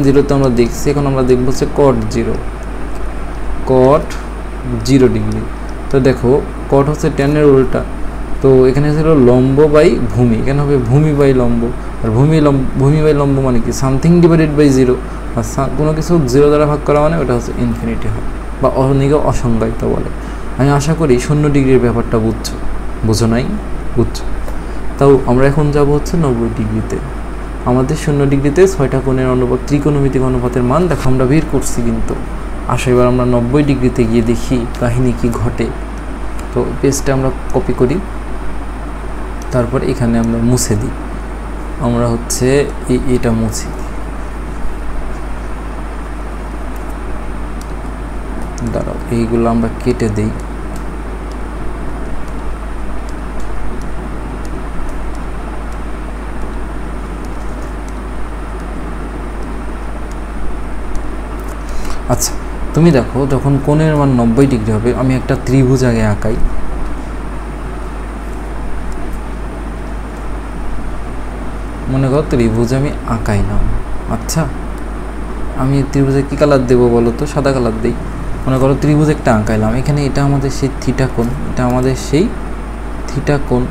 0 তো আমরা দেখছি, এখন আমরা দেখবো হচ্ছে cot 0 ডিগ্রি। তো দেখো cot হচ্ছে tan-এর উল্টা, তো এখানে ছিল লম্ব বাই ভূমি, এখানে হবে ভূমি বাই লম্ব। আর ভূমি বাই লম্ব মানে কি? সামথিং ডিভাইডেড বাই 0, আর কোনো কিছু 0 দ্বারা ভাগ করা মানে ওটা হচ্ছে ইনফিনিটি হয়, বা অনেকে অসংজ্ঞায়িত বলে। আমি আশা করি 0 ডিগ্রির ব্যাপারটা বুঝছো। বুঝো নাই? বুঝছো। তাও আমরা এখন যাব হচ্ছে 90 ডিগ্রিতে। আমাদের 0 ডিগ্রিতে 6টা কোণের অনুপাত, ত্রিকোণমিতিক অনুপাতের মান দেখো আমরা বের করছি, কিন্তু আসো এবার আমরা 90 ডিগ্রিতে গিয়ে দেখি কাহিনী কি ঘটে। তো পেজটা আমরা কপি করি, তারপর এখানে আমরা মুছে দিই, আমরা হচ্ছে এটা মুছি। দাঁড়াও এইগুলো আমরা কেটে দিই। আচ্ছা তুমি দেখো যখন কোণের মান 90 ডিগ্রি হবে, আমি একটা ত্রিভুজ আগে আঁকাই। মনে করো ত্রিভুজ আমি আঁকাইলাম। আচ্ছা আমি ত্রিভুজে কী কালার দেবো বলো তো? সাদা কালার দিই। মনে করো ত্রিভুজ একটা আঁকাইলাম, এখানে এটা আমাদের সেই থিটা কোণ, এটা আমাদের সেই থিটা কোণ।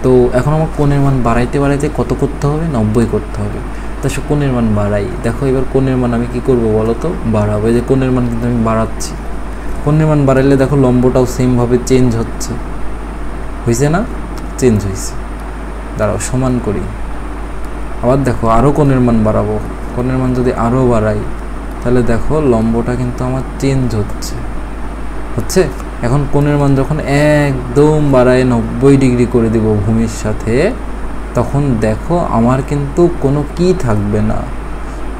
তো এখন আমার কোণের মান বাড়াইতে বাড়াইতে কত করতে হবে? 90 করতে হবে। তা সে কোণের মান বাড়াই। দেখো এবার কোণের মান আমি কী করবো বলো তো? বাড়াবো। এই যে কোণের মান কিন্তু আমি বাড়াচ্ছি, কোণের মান বাড়াইলে দেখো লম্বটাও সেমভাবে চেঞ্জ হচ্ছে, হয়েছে না? চেঞ্জ হয়েছে। দাঁড়াও সমান করি, আবার দেখো আরও কোণের মান বাড়াবো, কোণের মান যদি আরও বাড়াই তাহলে দেখো লম্বটা কিন্তু আমার চেঞ্জ হচ্ছে। এখন কোণের মান যখন একদম বাড়ায় 90 ডিগ্রি করে দেব ভূমির সাথে, তখন দেখো আমার কিন্তু কোনো কি থাকবে না,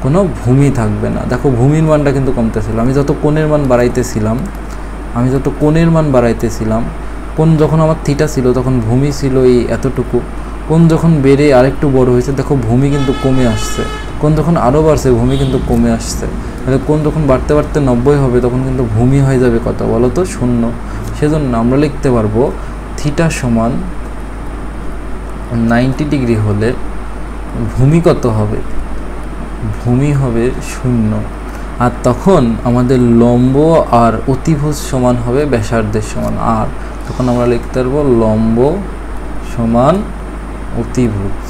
কোনো ভূমি থাকবে না। দেখো ভূমির মানটা কিন্তু কমতেছিল। আমি যত কোণের মান বাড়াইতেছিলাম, কোণ যখন আমার থিটা ছিল তখন ভূমি ছিল এই এতটুকু। কোণ যখন বেড়ে আরেকটু বড় হয়েছে দেখো ভূমি কিন্তু কমে আসছে। কোণ যখন আরও বাড়ছে ভূমি কিন্তু কমে আসছে। তাহলে কোণ যখন বাড়তে বাড়তে 90 হবে তখন কিন্তু ভূমি হয়ে যাবে কত বলো তো? 0। সেজন্য আমরা লিখতে পারবো থিটা সমান 90 ডিগ্রি হলে ভূমি কত হবে? ভূমি হবে 0। আর তখন আমাদের লম্ব আর অতিভুজ সমান হবে ব্যাসার্ধের সমান আর। তখন আমরা লিখতে পারবো লম্ব সমান অতিভুজ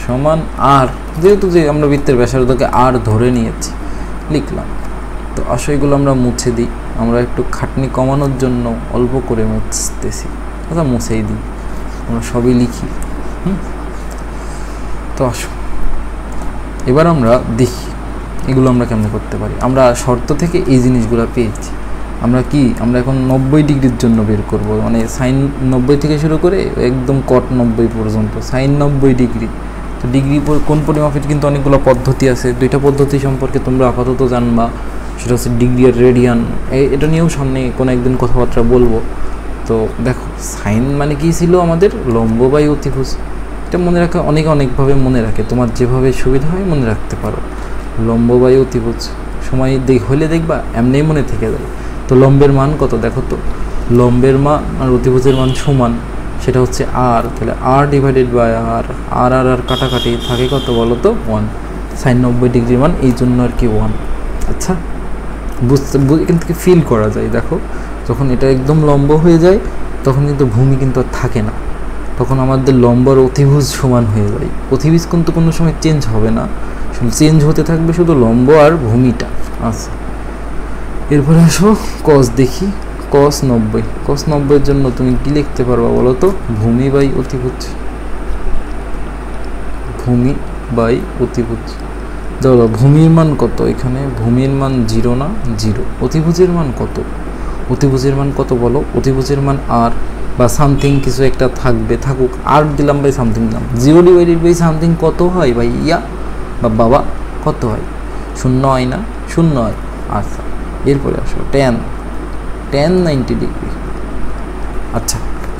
সমান আর, যেহেতু যে আমরা বৃত্তের ব্যাসার্ধকে আর ধরে নিয়েছি লিখলাম। তো আসলে এগুলো আমরা মুছে দিই, আমরা একটু খাটনি কমানোর জন্য অল্প করে মুছতেছি, আচ্ছা মুছেই দিই, আমরা সবই লিখি। তো আসো এবার আমরা দেখি এগুলো আমরা কেমন করতে পারি। আমরা শর্ত থেকে এই জিনিসগুলো পেয়েছি। আমরা এখন 90 ডিগ্রির জন্য বের করব, মানে সাইন 90 থেকে শুরু করে একদম কট 90 পর্যন্ত, সাইন 90 ডিগ্রি। তো ডিগ্রি কোণ পরিমাপের কিন্তু অনেকগুলো পদ্ধতি আছে। 2টা পদ্ধতি সম্পর্কে তোমরা আপাতত জানবা, সেটা হচ্ছে ডিগ্রি আর রেডিয়ান। এটা নিয়েও সামনে কোনো একদিন কথাবার্তা বলবো। তো দেখো সাইন মানে কি ছিল আমাদের? লম্ব বাই অতিভুজ। এটা মনে রাখা অনেকভাবে মনে রাখে, তোমার যেভাবে সুবিধা হয় মনে রাখতে পারো। লম্ব বাই অতিভুজ সময় হলে দেখবা এমনিই মনে থেকে যায়। তো লম্বের মান কত দেখো তো, লম্বের মান আর অতিভুজের মান সমান, সেটা হচ্ছে আর। তাহলে আর ডিভাইডেড বাই আর কাটাকাটি থাকে কত বলো তো? 1। সাইন 90 ডিগ্রির মান এই জন্য আর কি 1। আচ্ছা এখান থেকে ফিল করা যায়। দেখো যখন এটা একদম লম্ব হয়ে যায় তখন কিন্তু ভূমি কিন্তু আর থাকে না, তখন আমাদের লম্ব আর অতিভুজ সমান হয়ে যায়। অতিভুজ কিন্তু কোনো সময় চেঞ্জ হবে না, চেঞ্জ হতে থাকবে শুধু লম্ব আর ভূমিটা। আচ্ছা এরপরে আসো কস দেখি। কস 90 এর জন্য তুমি কি লিখতে পারবা বলো তো? ভূমি বাই অতিভুজ। ভূমি বাই অতিভুজ। ধরো ভূমির মান কত? এখানে ভূমির মান 0 না 0। অতিভুজের মান কত? অতিভুজের মান কত বলো? অতিভুজের মান আর বা সামথিং কিছু একটা থাকবে, থাকুক, আর দিলাম বাই সামথিং দিলাম। 0 ডিভাইডেড বাই সামথিং কত হয় ভাই ইয়া বা বাবা? কত হয়? 0 হয় না? 0 হয়। আচ্ছা এরপরে আসো tan 90 ডিগ্রি। আচ্ছা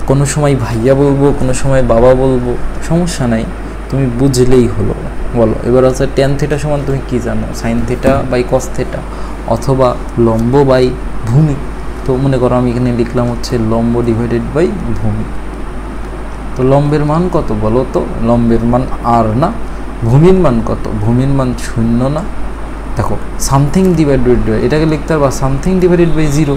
কোনো সময় ভাইয়া বলবো, কোনো সময় বাবা বলবো, সমস্যা নাই, তুমি বুঝলেই হলো। বলো এবার হচ্ছে tan থিটা সমান তুমি কি জানো? Sine theta by cos theta অথবা লম্ব বাই ভূমি। তো মনে করো আমি এখানে লিখলাম হচ্ছে লম্ব ডিভাইডেড বাই ভূমি। তো লম্বের মান কত বলো তো? লম্বের মান আর না। ভূমির মান কত? ভূমির মান 0 না। দেখো সামথিং ডিভাইডেড বাই, এটাকে লিখতে পারবা সামথিং ডিভাইডেড বাই 0।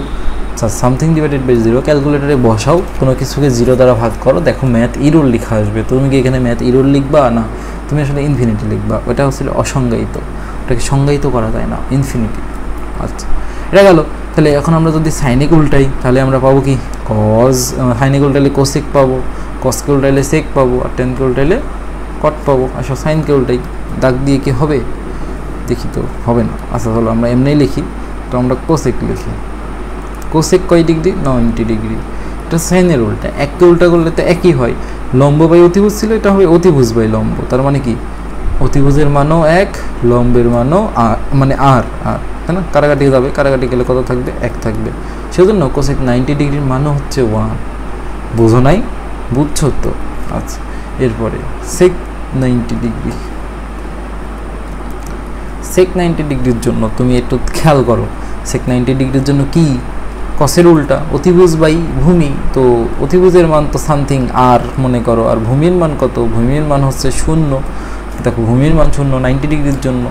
আচ্ছা সামথিং ডিভাইডেড বাই 0 ক্যালকুলেটারে বসাও, কোনো কিছুকে 0 দ্বারা ভাগ করো, দেখো ম্যাথ ইরর লেখা আসবে। তুমি কি এখানে ম্যাথ ইরর লিখবা? না, তুমি আসলে ইনফিনিটি লিখবা। ওটা হচ্ছে অসংজ্ঞায়িত, ওটাকে সংজ্ঞায়িত করা যায় না, ইনফিনিটি। আচ্ছা এটা গেল। তাহলে এখন আমরা যদি সাইনিক উল্টাই তাহলে আমরা পাবো কি? কজ। সাইনিক উল্টাইলে কোসেক পাবো, কসকে উল্টাইলে সেক পাবো, আর টেনকে উল্টাইলে কট পাবো। আসো সাইনকে উল্টাই, দাগ দিয়ে কি হবে? দেখি তো হবে না। আচ্ছা হলো আমরা এমনি লিখি, তো আমরা কোসেক লিখি। কোসেক কয় ডিগ্রি? 90 ডিগ্রি। এটা সাইনের উল্টা, এককে উল্টা করলে তো একই হয়। লম্ব বাই অতিভুজ ছিল, এটা হবে অতিভুজ বাই লম্ব। তার মানে কি? অতিভুজের মানও 1, লম্বের মানও মানে আর তাই না? কাটাকাটি যাবে, কাটাকাটি গেলে কত থাকবে? 1 থাকবে। সেজন্য কোসেক 90 ডিগ্রির মানও হচ্ছে 1। বুঝো নাই? বুঝছো তো? আচ্ছা এরপরে সেক 90 ডিগ্রি। সেক 90 ডিগ্রির জন্য তুমি একটু খেয়াল করো, সেক 90 ডিগ্রির জন্য কি? কসের উল্টা, অতিভুজ বাই ভূমি। তো অতিভুজের মান তো সামথিং আর মনে করো, আর ভূমির মান কত? ভূমির মান হচ্ছে 0। দেখো ভূমির মান 0 90 ডিগ্রির জন্য।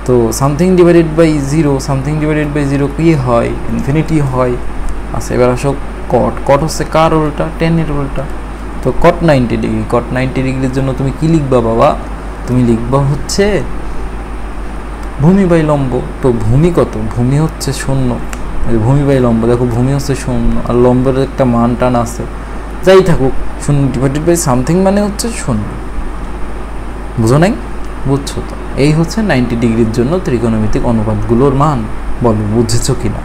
তো something divided by 0, something divided by 0 কি হয়? ইনফিনিটি হয়। আচ্ছা এবার আসো কট। কট হচ্ছে কার উল্টা? টেনের উল্টা। তো কট 90 ডিগ্রি, কট 90 ডিগ্রির জন্য তুমি কি লিখবা বাবা? তুমি লিখবা হচ্ছে ভূমি বাই লম্ব। তো ভূমি কত? ভূমি হচ্ছে 0। ভূমি বাই লম্ব, দেখো ভূমি হচ্ছে 0 আর লম্বের একটা মান টান আছে, যাই থাকুক 0 ডিভাইডেড বাই সামথিং মানে হচ্ছে 0। বুঝো নাই? বুঝছো তো? এই হচ্ছে 90 ডিগ্রির জন্য ত্রিকোণমিতিক অনুপাতগুলোর মান। বলো বুঝেছো কি না?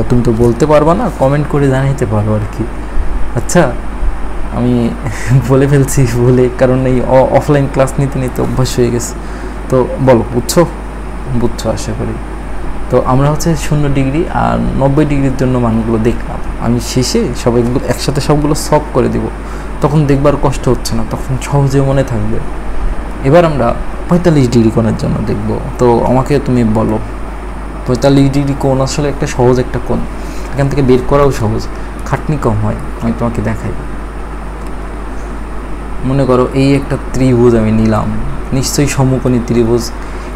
তুমি তো বলতে পারবা না, কমেন্ট করে জানাইতে পারো আর কি। আচ্ছা, আমি বলে ফেলছি বলে, কারণ এই অফলাইন ক্লাস নিতে নিতে অভ্যাস হয়ে গেছে। তো বলো বুঝছো? বুঝছো আশা করি। তো আমরা হচ্ছে 0 ডিগ্রি আর 90 ডিগ্রির জন্য মানগুলো দেখলাম। আমি শেষে সবাইগুলো একসাথে সবগুলো সলভ করে দিব, তখন দেখবার কষ্ট হচ্ছে না, তখন সহজে মনে থাকবে। এবার আমরা 45 ডিগ্রি কোণের জন্য দেখব। তো আমাকে তুমি বলো, 45 ডিগ্রি কোণ আসলে একটা সহজ একটা কোণ, এখান থেকে বের করাও সহজ, খাটনি কম হয়। আমি তোমাকে দেখাই। মনে করো এই একটা ত্রিভুজ আমি নিলাম, নিশ্চয়ই সমকোণী ত্রিভুজ,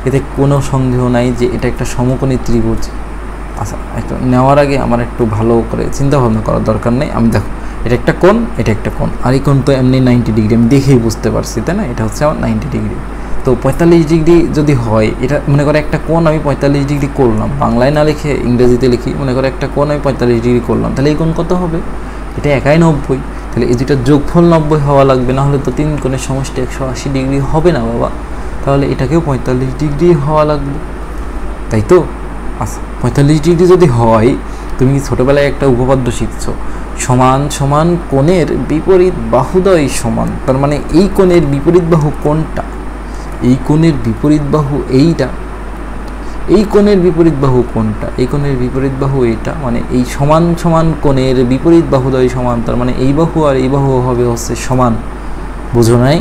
এতে কোনো সন্দেহ নাই যে এটা একটা সমকোণী ত্রিভুজ। আচ্ছা, একটু নেওয়ার আগে আমার একটু ভালো করে চিন্তা ভাবনা করার দরকার নেই। আমি দেখো, এটা একটা কোণ, এটা একটা কোণ, আর এই কোণ তো এমনি 90 ডিগ্রি, আমি দেখেই বুঝতে পারছি, তাই না? এটা হচ্ছে আমার 90 ডিগ্রি। তো 45 ডিগ্রি যদি হয়, এটা মনে করো একটা কোণ আমি 45 ডিগ্রি করলাম, বাংলায় না লিখে ইংরেজিতে লিখি, মনে করো একটা কোণ আমি 45 ডিগ্রি করলাম, তাহলে এই কোণ কত হবে? এটা একাই 90। তাহলে এই দুটার যোগফল 90 হওয়া লাগবে, না হলে তো 3 কোণের সমষ্টি 180 ডিগ্রি হবে না বাবা। তাহলে এটাকেও 45 ডিগ্রি হওয়া লাগবে, তাই তো? আচ্ছা, 45 ডিগ্রি যদি হয়, তুমি ছোটোবেলায় একটা উপপাদ্য শিখছো, সমান সমান কোণের বিপরীত বাহুদ্বয় সমান। তার মানে এই কোণের বিপরীত বাহু কোনটা? এই কোণের বিপরীত বাহু এইটা। এই কোণের বিপরীত বাহু কোনটা? এই কোণের বিপরীত বাহু এইটা। মানে এই সমান সমান কোণের বিপরীত বাহুদ্বয় সমান, তার মানে এই বাহু আর এই বাহু হবে হচ্ছে সমান। বুঝো নাই?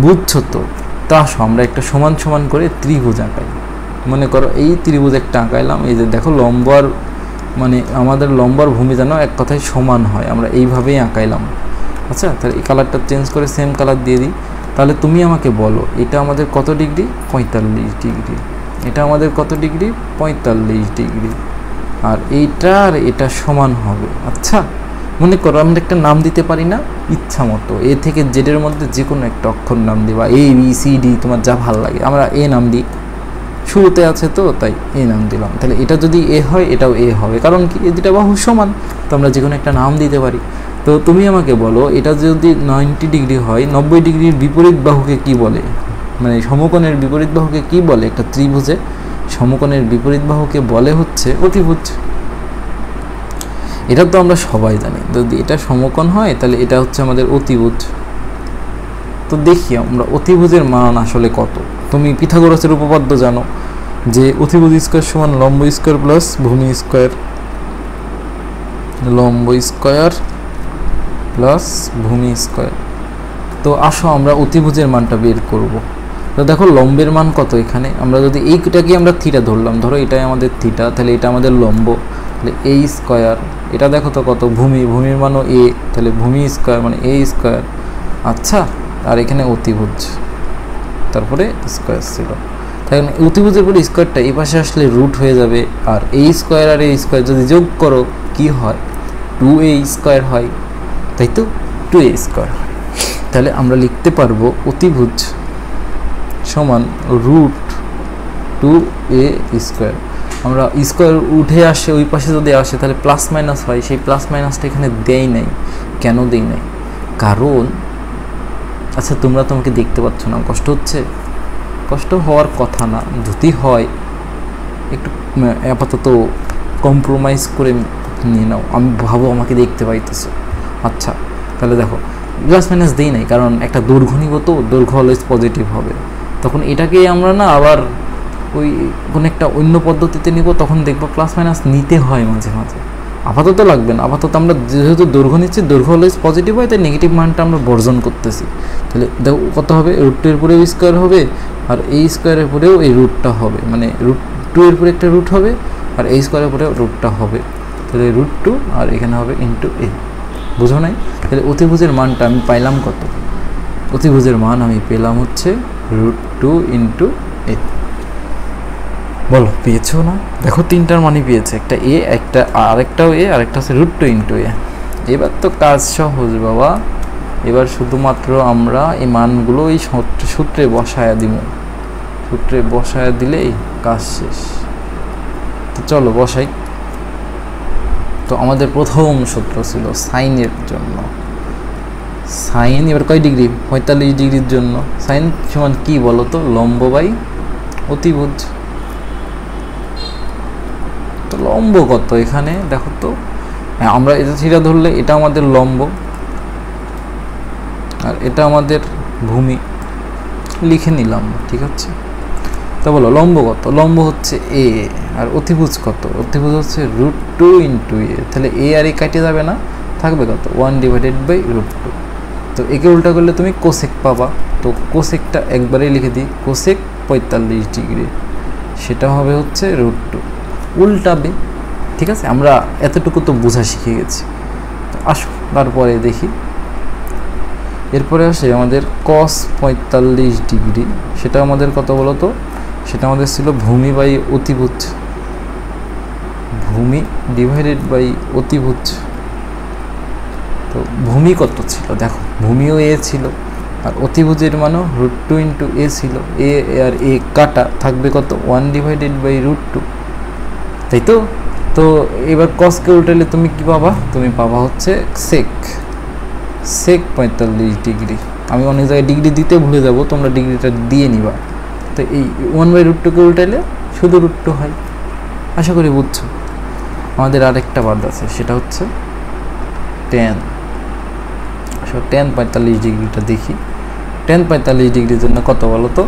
বুঝছো তো? তা আসো আমরা একটা সমান সমান করে ত্রিভুজ আঁকাই। মনে করো এই ত্রিভুজ একটা আঁকাইলাম, এই যে দেখো লম্বার, মানে আমাদের লম্বার ভূমি যেন এক কথায় সমান হয়, আমরা এইভাবেই আঁকাইলাম। আচ্ছা, তাহলে এই কালারটা চেঞ্জ করে সেম কালার দিয়ে দিই। তাহলে তুমি আমাকে বলো, এটা আমাদের কত ডিগ্রি? 45 ডিগ্রি। এটা আমাদের কত ডিগ্রি? 45 ডিগ্রি। আর এইটা আর এটা সমান হবে। আচ্ছা, মনে করো আমরা একটা নাম দিতে পারি না ইচ্ছা মতো, এ থেকে জেডের মধ্যে যে কোনো একটা অক্ষর নাম দিবা, এ বি সি ডি, তোমার যা ভালো লাগে। আমরা এ নাম দিই, শুরুতে আছে তো তাই এ নাম দিলাম। তাহলে এটা যদি এ হয়, এটাও এ হবে, কারণ কি এই দুটা বাহু সমান, তো আমরা যে কোনো একটা নাম দিতে পারি। তো তুমি আমাকে বলো, এটা যদি 90 ডিগ্রি হয়, 90 ডিগ্রির বিপরীত বাহুকে কি বলে? মানে সমকোণের বিপরীত বাহুকে কি বলে? একটা ত্রিভুজে সমকোণের বিপরীত বাহুকে বলে হচ্ছে অতিভুজ। এটা তো আমরা সবাই জানি। যদি এটা সমকোণ হয়, তাহলে এটা হচ্ছে আমাদের অতিভুজ। তো দেখি আমরা অতিভুজের মান আসলে কত। তুমি পিথাগোরাসের উপপাদ্য জানো যে অতিভুজ স্কয়ার সমান লম্ব স্কয়ার প্লাস ভূমি স্কয়ার, লম্ব স্কয়ার প্লাস ভূমি স্কয়ার। তো আসো আমরা অতিভুজের মানটা বের করব। তো দেখো লম্বের মান কত এখানে, আমরা যদি এইটাকে আমরা থিটা ধরলাম, ধরো এটাই আমাদের থিটা, তাহলে এটা আমাদের লম্ব, তাহলে এ স্কয়ার। এটা দেখো তো কত, ভূমির মানও এ, তাহলে ভূমি স্কয়ার মানে এ স্কয়ার। আচ্ছা, আর এখানে অতিভুজ, তারপরে স্কয়ার ছিল। তাই অতিভুজের পরে স্কয়ারটা এই পাশে আসলে রুট হয়ে যাবে, আর এই স্কয়ার আর এই স্কয়ার যদি যোগ করো কি হয়? 2a স্কয়ার হয়, তাই তো? 2a স্কয়ার হয়। তাহলে আমরা লিখতে পারবো অতিভুজ সমান রুট 2a স্কয়ার। আমরা স্কয়ার উঠে আসে, ওই পাশে যদি আসে তাহলে প্লাস মাইনাস হয়, সেই প্লাস মাইনাসটা এখানে দেই নাই। কেন দেই নাই? কারণ, আচ্ছা তোমরা তো আমাকে দেখতে পাচ্ছ না, কষ্ট হচ্ছে? কষ্ট হওয়ার কথা না, যদি হয় একটু আপাতত কম্প্রোমাইজ করে নিয়ে নাও। আমি ভাবো আমাকে দেখতে পাইতেছো। আচ্ছা, তাহলে দেখো প্লাস মাইনাস দেই নাই, কারণ একটা দৈর্ঘ্য নিব, তো দৈর্ঘ্য অলওয়েজ পজিটিভ হবে। তখন এটাকে আমরা না আবার ওই কোনো একটা অন্য পদ্ধতিতে নিব, তখন দেখবো প্লাস মাইনাস নিতে হয় মাঝে মাঝে। আপাতত লাগবে না, আপাতত আমরা যেহেতু দৈর্ঘ্য নিচ্ছি, দৈর্ঘ্য অলওয়েজ পজিটিভ হয়, তাই নেগেটিভ মানটা আমরা বর্জন করতেছি। তাহলে দেখো কত হবে, √2 এর পরেও স্কোয়ার হবে, আর এই স্কোয়ারের পরেও এই রুটটা হবে, মানে √2 এর পরে একটা রুট হবে, আর এই স্কোয়ারের পরেও রুটটা হবে। তাহলে √2 আর এখানে হবে ইন্টু এ। বুঝো নাই? তাহলে অতিভুজের মানটা আমি পাইলাম কত? অতিভুজের মান আমি পেলাম হচ্ছে √2 ইন্টু এ। বলো পেয়েছো না? দেখো তিনটার মানই পেয়েছে, একটা এ, একটা আরেকটাও এ, আরেকটা হচ্ছে √2 ইন্টু এ। এবার তো কাজ সহজ বাবা। এবার শুধুমাত্র আমরা এই মানগুলো এই সূত্রে বসায়া দিব, সূত্রে বসায়া দিলেই কাজ শেষ। তো চলো বসাই। তো আমাদের প্রথম সূত্র ছিল সাইনের জন্য, সাইন এবার কয় ডিগ্রি, 45 ডিগ্রির জন্য সাইন সমান কি বলো তো, লম্ব বাই অতিভুজ। তো লম্ব কত এখানে দেখো তো, হ্যাঁ আমরা এটা থিটা ধরলে এটা আমাদের লম্ব আর এটা আমাদের ভূমি, লিখে নিলাম, ঠিক আছে। তো বলো লম্ব কত, লম্ব হচ্ছে এ, আর অতিভুজ কত, অতিভুজ হচ্ছে √2 × এ। তাহলে এ আর এ কাটে যাবে না, থাকবে কত 1/√2। তো একে উল্টা করলে তুমি কোসেক পাবা, তো কোসেকটা একবারেই লিখে দিই, কোসেক 45 ডিগ্রি, সেটা হবে হচ্ছে √2, উল্টাবে, ঠিক আছে। আমরা এতটুকু তো বোঝা শিখে গেছি। তো আসো তারপরে দেখি, এরপরে আসে আমাদের cos 45 ডিগ্রি, সেটা আমাদের কত বলো তো, সেটা আমাদের ছিল ভূমি বাই অতিভুজ, ভূমি / অতিভুজ। তো ভূমি কত ছিল দেখো, ভূমিও এ ছিল আর অতিভুজের মানও √2 × এ ছিল, এ আর এ কাটা, থাকবে কত 1/√2, তাই তো। তো এবার কসকে উল্টালে তুমি কি পাবা, তুমি পাবা হচ্ছে সেক 45 ডিগ্রি। আমি অনেক জায়গায় ডিগ্রি দিতে ভুলে যাব, তোমরা ডিগ্রিটা দিয়ে নিবা। তো এই 1/√2কে উল্টাইলে শুধু √2 হয়, আশা করি বুঝছো। আমাদের আরেকটা বাদ আছে, সেটা হচ্ছে tan। tan 45 ডিগ্রিটা দেখি, tan 45 ডিগ্রির জন্য কত বলো তো,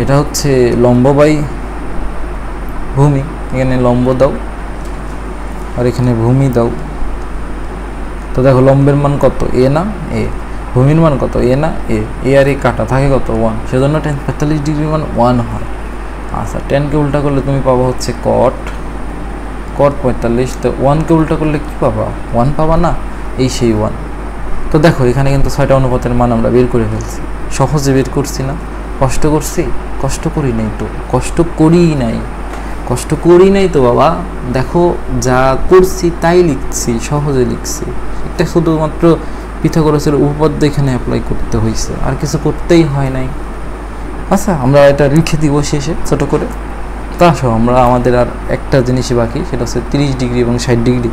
এটা হচ্ছে লম্ব বাই ভূমি, এখানে লম্ব দাও আর এখানে ভূমি দাও। তো দেখো লম্বের মান কত, এ না এ, ভূমির মান কত, এ না এ, এ আর এ কাটা, থাকে কত 1, সেজন্য tan 45 ডিগ্রির মান 1 হয়। আচ্ছা tanকে উল্টা করলে তুমি পাবা হচ্ছে cot 45। তো 1কে উল্টা করলে কি পাবা, 1 পাবা না, এই সেই 1। তো দেখো এখানে কিন্তু 6টা অনুপাতের মান আমরা বের করে ফেলছি, সহজে বের করছি না, কষ্ট করছি, কষ্ট করি নাই তো, কষ্ট করি নাই তো বাবা। দেখো যা করছি তাই লিখছি, সহজে লিখছি, এটা শুধুমাত্র পিথাগোরাসের উপপাদ্য এখানে অ্যাপ্লাই করতে হয়েছে, আর কিছু করতেই হয় নাই। আচ্ছা আমরা এটা লিখে দিব শেষে ছোট করে। তা আসো আমরা আমাদের আর একটা জিনিসই বাকি, সেটা হচ্ছে 30 ডিগ্রি এবং 60 ডিগ্রি।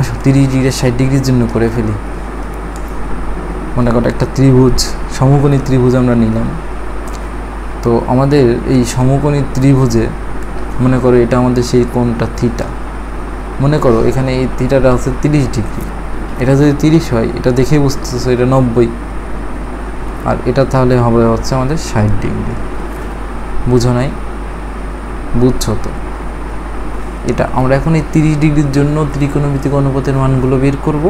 আসো 30 ডিগ্রি 60 ডিগ্রির জন্য করে ফেলি। মনে করো একটা ত্রিভুজ, সমকোণী ত্রিভুজ আমরা নিলাম। তো আমাদের এই সমকোণী ত্রিভুজে মনে করো এটা আমাদের সেই কোণটা থিটা, মনে করো এখানে এই থিটাটা হচ্ছে 30 ডিগ্রি, এটা যদি 30 হয়, এটা দেখেই বুঝতেছো এটা 90, আর এটা তাহলে হবে হচ্ছে আমাদের 60 ডিগ্রি। বুঝো নাই, বুঝছো তো। এটা আমরা এখন এই 30 ডিগ্রির জন্য ত্রিকোণমিতিক অনুপাতের মানগুলো বের করব,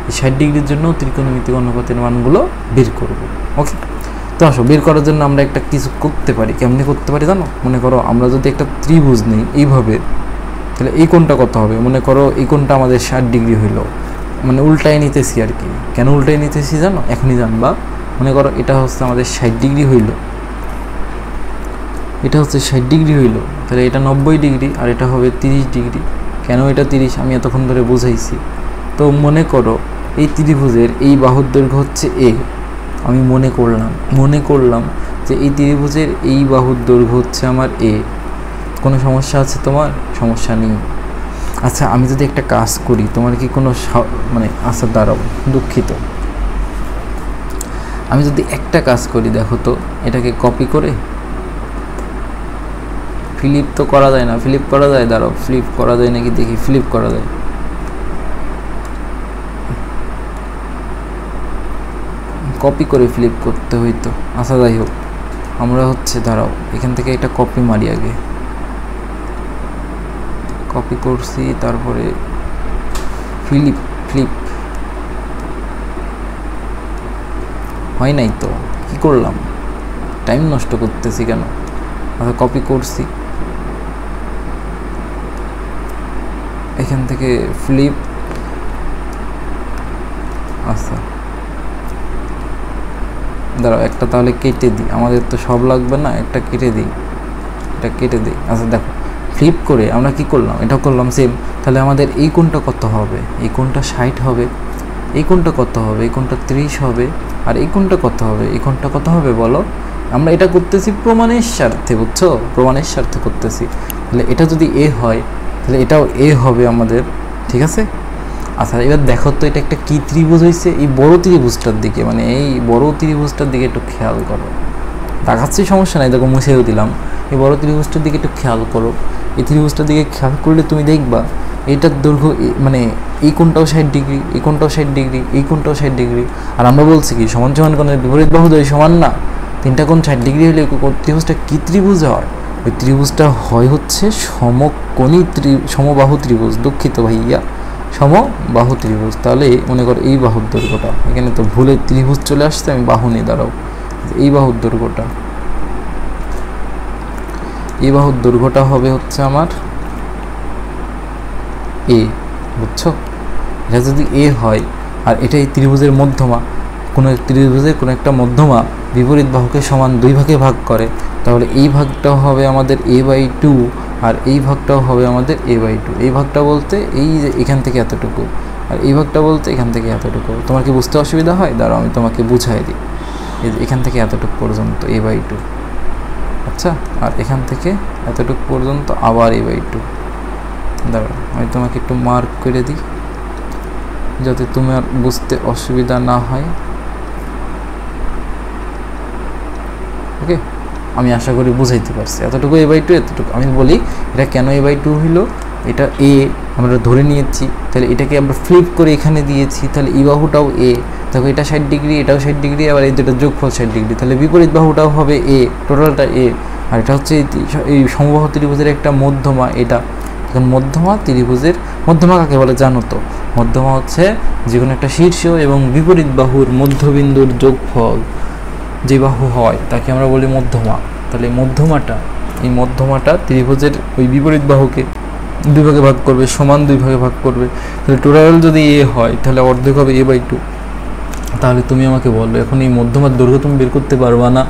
এই 60 ডিগ্রির জন্য ত্রিকোণমিতিক অনুপাতের মানগুলো বের করব। ওকে, তো আসো বের করার জন্য আমরা একটা কিছু করতে পারি। কেমনে করতে পারি জানো, মনে করো আমরা যদি একটা ত্রিভুজ নিই এইভাবে, তাহলে এই কোণটা কত হবে, মনে করো এই কোণটা আমাদের 60 ডিগ্রি হইল, মানে উল্টায় নিতেছি আর কি। কেন উল্টায় নিতেছি জানো, এখনই জানবা। মনে করো এটা হচ্ছে আমাদের 60 ডিগ্রি হইল, এটা হচ্ছে 60 ডিগ্রি হইল, তাহলে এটা 90 ডিগ্রি আর এটা হবে 30 ডিগ্রি। কেন এটা 30 আমি এতক্ষণ ধরে বুঝাইছি। তো মনে করো এই ত্রিভুজের এই বাহুর দৈর্ঘ্য হচ্ছে এ, আমি মনে করলাম যে এই ত্রিভুজের এই বাহুর দৈর্ঘ্য হচ্ছে আমার এ। কোনো সমস্যা আছে তোমার? সমস্যা নেই। আচ্ছা আমি যদি একটা কাজ করি, তোমার কি কোনো মানে আচ্ছা দাঁড়াও, দুঃখিত, আমি যদি একটা কাজ করি, দেখো তো এটাকে কপি করে ফ্লিপ তো করা যায় না, ফ্লিপ করা যায়, দাঁড়াও ফ্লিপ করা যায় নাকি দেখি, ফ্লিপ করা যায়। কপি করে ফ্লিপ করতে হইতো, আচ্ছা যাই হোক, আমরা হচ্ছে দাঁড়াও এখান থেকে একটা কপি মারি, আগে কপি করছি, তারপরে ফ্লিপ হয় নাই তো, কি করলাম, টাইম নষ্ট করতেছি কেন। আচ্ছা কপি করছি, এখান থেকে ফ্লিপ, আচ্ছা দাঁড়াও একটা তাহলে কেটে দিই, আমাদের তো সব লাগবে না, একটা কেটে দিই, এটা কেটে দিই। আচ্ছা দেখো ফ্লিপ করে আমরা কি করলাম, এটা করলাম সেম। তাহলে আমাদের এই কোণটা কত হবে, এই কোণটা 60 হবে, এই কোণটা কত হবে, এই কোণটা 30 হবে, আর এই কোণটা কত হবে, এই কোণটা কত হবে বলো। আমরা এটা করতেছি প্রমাণের স্বার্থে, বুঝছো, প্রমাণের স্বার্থে করতেছি। তাহলে এটা যদি এ হয়, তাহলে এটাও এ হবে আমাদের, ঠিক আছে। আচ্ছা এবার দেখো তো এটা একটা কি ত্রিভুজ হয়েছে, এই বড় ত্রিভুজটার দিকে, মানে এই বড় ত্রিভুজটার দিকে একটু খেয়াল করো। দেখাচ্ছি সমস্যা নাই, দেখো মুছেও দিলাম। এই বড় ত্রিভুজটার দিকে একটু খেয়াল করো। এই ত্রিভুজটার দিকে খেয়াল করলে তুমি দেখবা এইটার দৈর্ঘ্য মানে এই কোণটাও 60 ডিগ্রি, এই কোণটাও 60 ডিগ্রি, এই কোণটাও 60 ডিগ্রি। আর আমরা বলছি কি সমান সমান কোণের বিপরীত বাহু দ্বয় সমান না, তিনটা কোণ 60 ডিগ্রি হলে ত্রিভুজটা কি ত্রিভুজ হয়? ওই ত্রিভুজটা হয় হচ্ছে সমকোণী সমবাহু ত্রিভুজ। দুঃখিত ভাইয়া, সমবাহু ত্রিভুজ। তাহলে মনে করো এই বাহুর দৈর্ঘ্যটা, এখানে তো ভুলে ত্রিভুজ চলে আসছে, আমি বাহু নিয়ে দাঁড়াও। এই বাহুর দৈর্ঘ্যটা, এই বাহুর দৈর্ঘ্যটা হবে হচ্ছে আমার এ, বুঝছো? এটা যদি এ হয় আর এটা এই ত্রিভুজের মধ্যমা, কোনো ত্রিভুজের কোনো একটা মধ্যমা বিপরীত বাহুকে সমান 2 ভাগে ভাগ করে, তাহলে এই ভাগটাও হবে আমাদের a/2 আর এই ভাগটাও হবে আমাদের a/2। এই ভাগটা বলতে এই যে এখান থেকে এতটুকু, আর এই ভাগটা বলতে এখান থেকে এতটুকু। তোমার কি বুঝতে অসুবিধা হয়? দাঁড়াও আমি তোমাকে বুঝাই দিই। এই যে এখান থেকে এতটুকু পর্যন্ত a/2, আচ্ছা, আর এখান থেকে এতটুকু পর্যন্ত আবার a/2। দাঁড়াও আমি তোমাকে একটু মার্ক করে দিই যাতে তোমার বুঝতে অসুবিধা না হয়। ওকে, আমি আশা করি বুঝাইতে পারছি। এতটুকু a/2, এতটুকু। আমি বলি এটা কেন a/2 হইল, এটা a আমরা ধরে নিয়েছি, তাহলে এটাকে আমরা ফ্লিপ করে এখানে দিয়েছি, তাহলে এই বাহুটাও a। দেখো এটা 60 ডিগ্রি, এটাও 60 ডিগ্রি, আবার এই দুটো যোগফল 60 ডিগ্রি, তাহলে বিপরীত বাহুটাও হবে a, টোটালটা a। আর এটা হচ্ছে এই সমবাহু ত্রিভুজের একটা মধ্যমা। এটা এখন মধ্যমা ত্রিভুজের মধ্যমা কাকে বলে জানো তো? মধ্যমা হচ্ছে যে কোনো একটা শীর্ষ এবং বিপরীত বাহুর মধ্যবিন্দুর যোগফল যে বাহু হয় তাকে আমরা বলি মধ্যমা। তাহলে মধ্যমাটা, এই মধ্যমাটা ত্রিভুজের ওই বিপরীত বাহুকে 2 ভাগে ভাগ করবে, সমান 2 ভাগে ভাগ করবে। তাহলে টোটাল যদি এ হয় তাহলে অর্ধেক হবে a/2। তাহলে তুমি আমাকে বলো এখন এই মধ্যমার দৈর্ঘ্য তুমি বের করতে পারবা না?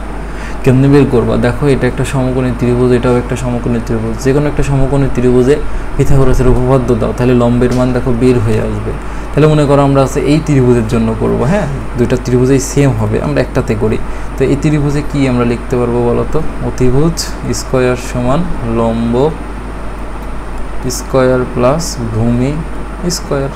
কেমনে বের করবা? দেখো এটা একটা সমকোণী ত্রিভুজ, এটাও একটা সমকোণী ত্রিভুজ। যে কোনো একটা সমকোণী ত্রিভুজে পিথাগোরাসের উপপাদ্য দাও, তাহলে লম্বের মান দেখো বের হয়ে আসবে। তাহলে মনে করো আমরা আছে এই ত্রিভুজের জন্য করব, হ্যাঁ, দুইটা ত্রিভুজেই সেম হবে, আমরা একটাতে করি। তো এই ত্রিভুজে কি আমরা লিখতে পারবো বলো তো? অতিভুজ স্কয়ার সমান লম্ব স্কয়ার প্লাস ভূমি স্কয়ার।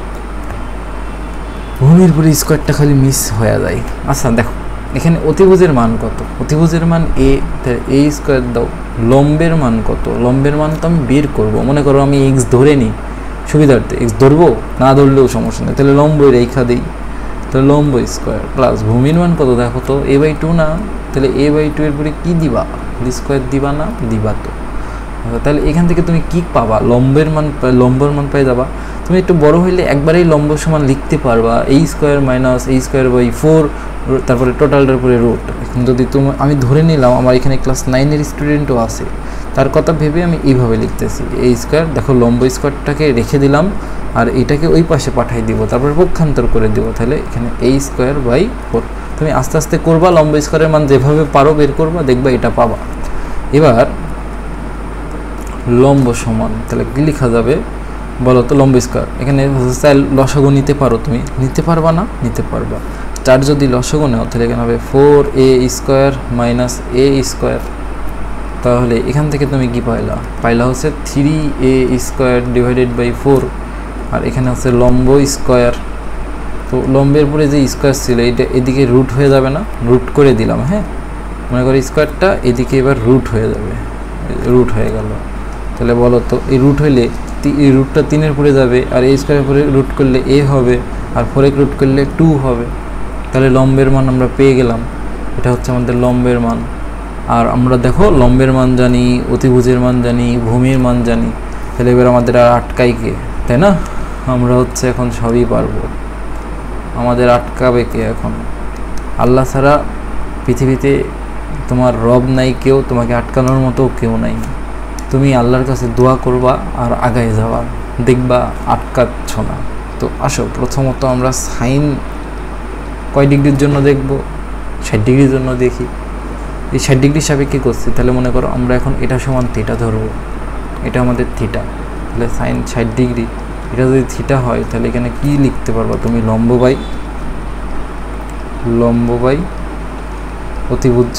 ভূমির পরে স্কয়ারটা খালি মিস হয়ে যায়। আচ্ছা দেখো এখানে অতিভুজের মান কত? অতিভুজের মান a, তাহলে a স্কয়ার দাও। লম্বের মান কত? লম্বের মান তো আমি বের করব। মনে করো আমি x ধরে নিই সুবিধার্থে, x ধরবো, না ধরলেও সমস্যা নেই, তাহলে লম্ব রেখা দিই, তাহলে লম্ব স্কয়ার প্লাস ভূমির মান কত দেখো তো? a/2 না, তাহলে a/2 এর পরে কি দিবা? স্কয়ার দিবা না? দিবা তো। তাহলে এখান থেকে তুমি কি পাবা? লম্বের মান পেয়ে যাবা। তুমি একটু বড় হইলে একবারেই লম্ব সমান লিখতে পারবা a square minus a square by 4, তারপরে টোটালটার উপরে রুট। এখন যদি আমি ধরে নিলাম আমার এখানে ক্লাস 9-এর স্টুডেন্টও আছে, তার কথা ভেবে আমি এইভাবে লিখতেছি a স্কয়ার। দেখো লম্ব স্কয়ারটাকে রেখে দিলাম আর এটাকে ওই পাশে পাঠিয়ে দিব, তারপরে পক্ষান্তর করে দিব, তাহলে এখানে a স্কয়ার বাই 4। তুমি আস্তে আস্তে করবা, লম্ব স্কয়ারের মান যেভাবে পারো বের করবা, দেখবা এটা পাবা। এবার লম্ব সমান তাহলে কি লেখা যাবে বলো তো? লম্ব স্কয়ার, এখানে লসাগু নিতে পারো, তুমি নিতে পারবা না? নিতে পারবা। 4 যদি লসাগু নাও তাহলে এখানে হবে 4a square minus a square. তাহলে এখান থেকে তুমি কি পাইলা হচ্ছে 3a স্কয়ার ডিভাইডেড বাই 4, আর এখানে হচ্ছে লম্ব স্কয়ার। তো লম্বের পরে যে স্কয়ার ছিল এটা এদিকে রুট হয়ে যাবে না? রুট করে দিলাম, হ্যাঁ, মনে করি স্কয়ারটা এদিকে এবার রুট হয়ে যাবে, রুট হয়ে গেল। তাহলে বলো তো এই রুট হইলে এই রুটটা 3-এর পরে যাবে, আর a স্কয়ারের পরে রুট করলে a হবে, আর 4 রুট করলে 2 হবে। তাহলে লম্বের মান আমরা পেয়ে গেলাম, এটা হচ্ছে আমাদের লম্বের মান। আর আমরা দেখো লম্বের মান জানি, অতিভুজের মান জানি, ভূমির মান জানি, তাহলে এবার আমাদের আর আটকাই কে, তাই না? আমরা হচ্ছে এখন সবই পারবো, আমাদের আটকাবে কে এখন? আল্লাহ ছাড়া পৃথিবীতে তোমার রব নাই, কেউ তোমাকে আটকানোর মতো কেউ নাই। তুমি আল্লাহর কাছে দোয়া করবা আর আগায় যাওয়া, দেখবা আটকাচ্ছ না। তো আসো প্রথমত আমরা সাইন কয় ডিগ্রির জন্য দেখব? 60 ডিগ্রির জন্য দেখি। এই 60 ডিগ্রি সাপেক্ষে করছি, তাহলে মনে করো আমরা এখন এটা সমান থিটা ধরবো, এটা আমাদের থিটা, তাহলে সাইন 60 ডিগ্রি, এটা যদি থিটা হয় তাহলে এখানে কি লিখতে পারবা তুমি? লম্ব বাই অতিভুজ,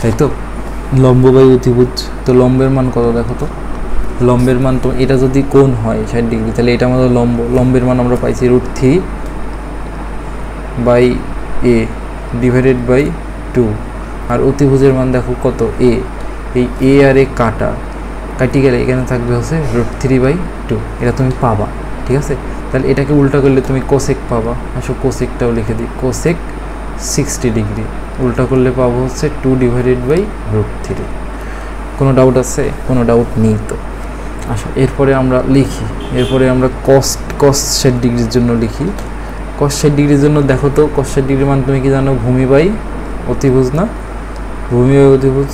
তাই তো? লম্ব বাই অতিভুজ। তো লম্বের মান কত দেখো তো? লম্বের মান তো এটা যদি কোণ হয় 60 ডিগ্রি, তাহলে এটা আমাদের লম্ব, লম্বের মান আমরা পাইছি √3 বাই এ ডিভাইডেড বাই 2, আর অতিভুজের মান দেখো কত এ, এই এ আর এ কাটি গেলে এখানে থাকবে হচ্ছে √3/2, এটা তুমি পাবা, ঠিক আছে। তাহলে এটাকে উল্টা করলে তুমি কোসেক পাবা, আসো কোসেকটাও লিখে দিই, কোসেক 60 ডিগ্রি উল্টা করলে পাবো হচ্ছে 2 ডিভাইডেড বাই √3। কোনো ডাউট আছে? কোনো ডাউট নেই তো। আচ্ছা, এরপরে আমরা লিখি, এরপরে আমরা cos 60 ডিগ্রির জন্য লিখি। cos 60 ডিগ্রির জন্য দেখো তো cos 60 ডিগ্রির মান তুমি কি জানো? ভূমি বাই অতিভুজ না? ভূমি বাই অতিভুজ।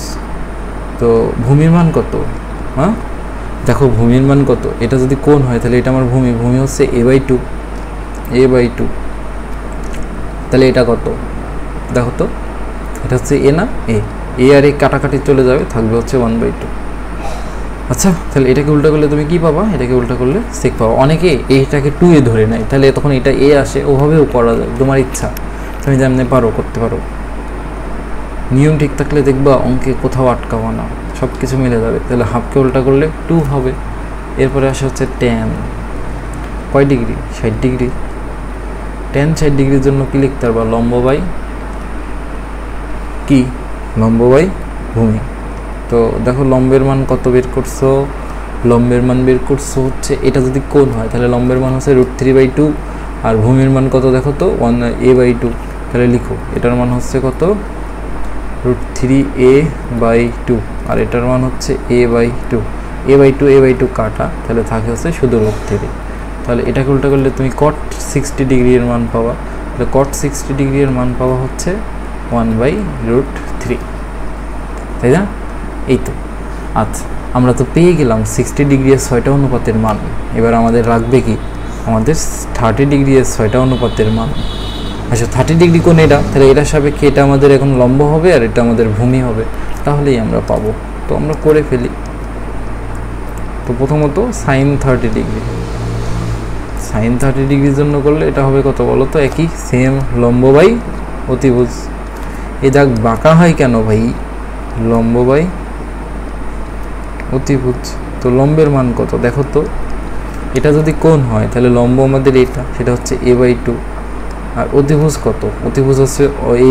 তো ভূমির মান কত? হ্যাঁ দেখো ভূমির মান কত, এটা যদি কোণ হয় তাহলে এটা আমার ভূমি, ভূমি হচ্ছে a/2, তাহলে এটা কত দেখো তো, এটা হচ্ছে এ না, এ আর এ কাটাকাটি চলে যাবে, থাকবে হচ্ছে 1/2। আচ্ছা, তাহলে এটাকে উল্টা করলে তুমি কি পাবা? এটাকে উল্টা করলে সেক পাবা। অনেকে এটাকে 2 এ ধরে নেয়, তাহলে তখন এটা এ আসে, ওভাবেও করা যায়, তোমার ইচ্ছা, তুমি যেমনি পারো করতে পারো। নিয়ম ঠিক থাকলে দেখবা অঙ্কে কোথাও আটকাবা না, সব কিছু মিলে যাবে। তাহলে হাফকে উল্টা করলে 2 হবে। এরপরে আসে হচ্ছে ট্যান, কয় ডিগ্রি? 60 ডিগ্রি। ট্যান 60 ডিগ্রির জন্য কি লিখতে পারবা? লম্ব বাই কি? লম্ব বাই ভূমি। তো দেখো লম্বের মান কত বের করছো? লম্বের মান বের করছো হচ্ছে, এটা যদি কোণ হয় তাহলে লম্বের মান হচ্ছে √3/2, আর ভূমির মান কত দেখো তো? 1a/2। তাহলে লিখো এটার মান হচ্ছে কত? √3a/2, আর এটার মান হচ্ছে a/2 কাটা, তাহলে থাকে হচ্ছে শুধু √3। তাহলে এটাকে উল্টা করলে তুমি cot 60 ডিগ্রি এর মান পাবা, তাহলে cot 60 ডিগ্রি এর মান পাওয়া হচ্ছে 1/√3, তাই না? এই তো। আচ্ছা, আমরা তো পেয়ে গেলাম 60 ডিগ্রি এর 6টা অনুপাতের মান। এবার আমাদের রাখবে কি? আমাদের 30 ডিগ্রি এর 6টা অনুপাতের মান। আচ্ছা, 30 ডিগ্রি কোণ এটা, তাহলে এটার সাপেক্ষে এটা আমাদের এখন লম্ব হবে আর এটা আমাদের ভূমি হবে, তাহলেই আমরা পাবো। তো আমরা করে ফেলি। তো প্রথমত sin 30 ডিগ্রি, sin 30 ডিগ্রির জন্য করলে এটা হবে কত বলো তো? একই সেম লম্ব বাই অতিভুজ। এই দাগ বাঁকা হয় কেন ভাই? লম্ব বাই অতিভুজ। তো লম্বের মান কত দেখো তো? এটা যদি কোণ হয় তাহলে লম্ব আমাদের এটা, সেটা হচ্ছে a/2, আর অতিভুজ কত? অতিভুজ হচ্ছে এ,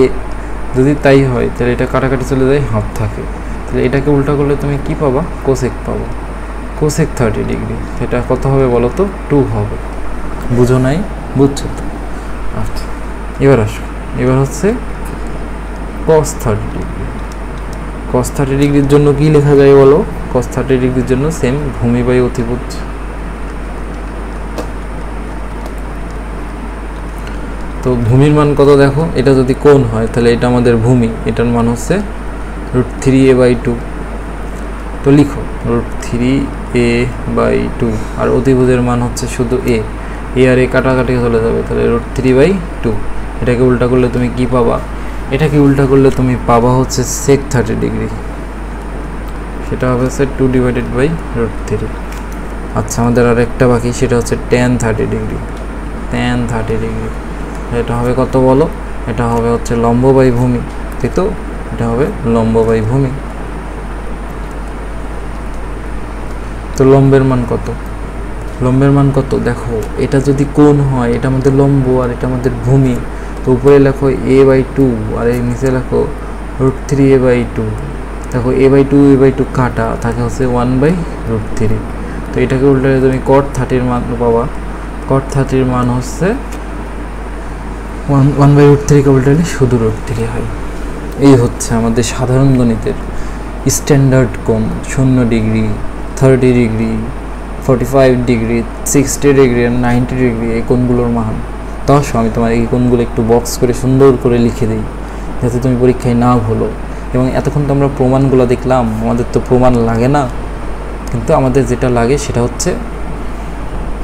যদি তাই হয় তাহলে এটা কাটাকাটি চলে যায়, হাফ থাকে। তাহলে এটাকে উল্টা করলে তুমি কি পাবা? কোসেক পাবো, কোসেক 30 ডিগ্রি। সেটা কত হবে বলো তো? 2 হবে। বুঝো নাই? বুঝছো তো? আচ্ছা, এবার আসো, এবার হচ্ছে cos 30 ডিগ্রি। cos 30 ডিগ্রির জন্য কি লেখা যায় বলো? cos 30 ডিগ্রির জন্য সেম ভূমি বাই অতিভুজ। তো ভূমির মান কত দেখো? এটা যদি কোণ হয় তাহলে এটা আমাদের ভূমি, এটার মান হচ্ছে √3a/2। তো লিখো √3a/2, আর অতিভুজের মান হচ্ছে শুধু এ আর এ কাটাকাটি চলে যাবে, তাহলে √3/2। এটাকে উল্টা করলে তুমি কি পাবা? এটাকে উল্টা করলে তুমি পাবা হচ্ছে sec 30 ডিগ্রি, সেটা হবে হচ্ছে 2 ডিভাইডেড বাই √3। আচ্ছা, আমাদের আর একটা বাকি, সেটা হচ্ছে tan 30 ডিগ্রি। tan 30 ডিগ্রি এটা হবে কত বলো? এটা হবে হচ্ছে লম্ব বাই ভূমি, তাই তো? এটা হবে লম্ব বাই ভূমি। তো লম্বের মান কত? লম্বের মান কত দেখো? এটা যদি কোণ হয় এটা আমাদের লম্ব আর এটা আমাদের ভূমি। তো উপরে লেখো a/2 আর এই নিচে লেখো √3a/2। দেখো a/2 কাটা থাকে হচ্ছে 1/√3। তো এটাকে উল্টালে তুমি cot 30 মান পাবা। cot 30 মান হচ্ছে 1/√3কে উল্টালে শুধু √3 হয়। এই হচ্ছে আমাদের সাধারণ গণিতের স্ট্যান্ডার্ড কোণ 0 degree, 30 degree, 45 degree, 60 degree, 90 degree, এই কোণগুলোর মান। তো আমি তোমার এই কোণগুলো একটু বক্স করে সুন্দর করে লিখে দিই, যাতে তুমি পরীক্ষায় না ভুলো। এবং এতক্ষণ তো আমরা প্রমাণগুলো দেখলাম, আমাদের তো প্রমাণ লাগে না, কিন্তু আমাদের যেটা লাগে সেটা হচ্ছে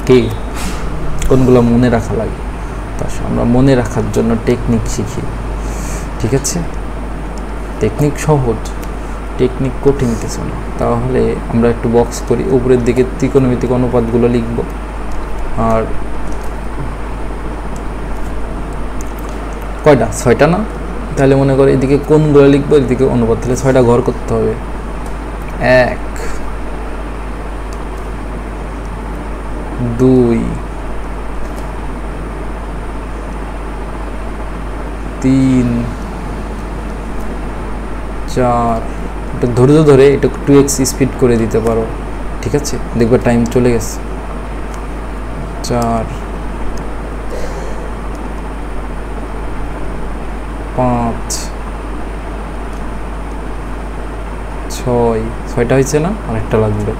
কি? কোণগুলো মনে রাখা লাগে। তো আমরা মনে রাখার জন্য টেকনিক শিখি, ঠিক আছে? টেকনিক সহজ, টেকনিক কঠিন কিছু না। তাহলে আমরা একটু বক্স করি, উপরের দিকে ত্রিকোণমিতিক অনুপাতগুলো লিখব। আর কয়টা? 6টা না? তাহলে মনে করো এদিকে কোণগুলো লিখবো, এদিকে অনুপাত, তাহলে 6টা ঘর করতে হবে। 1 2 3 4 এটা ধৈর্য ধরে এটা 2x স্পিড করে দিতে পারো, ঠিক আছে? দেখবে টাইম চলে গেছে। 4 5 6 6টা হয়েছে না, আরেকটা লাগবে।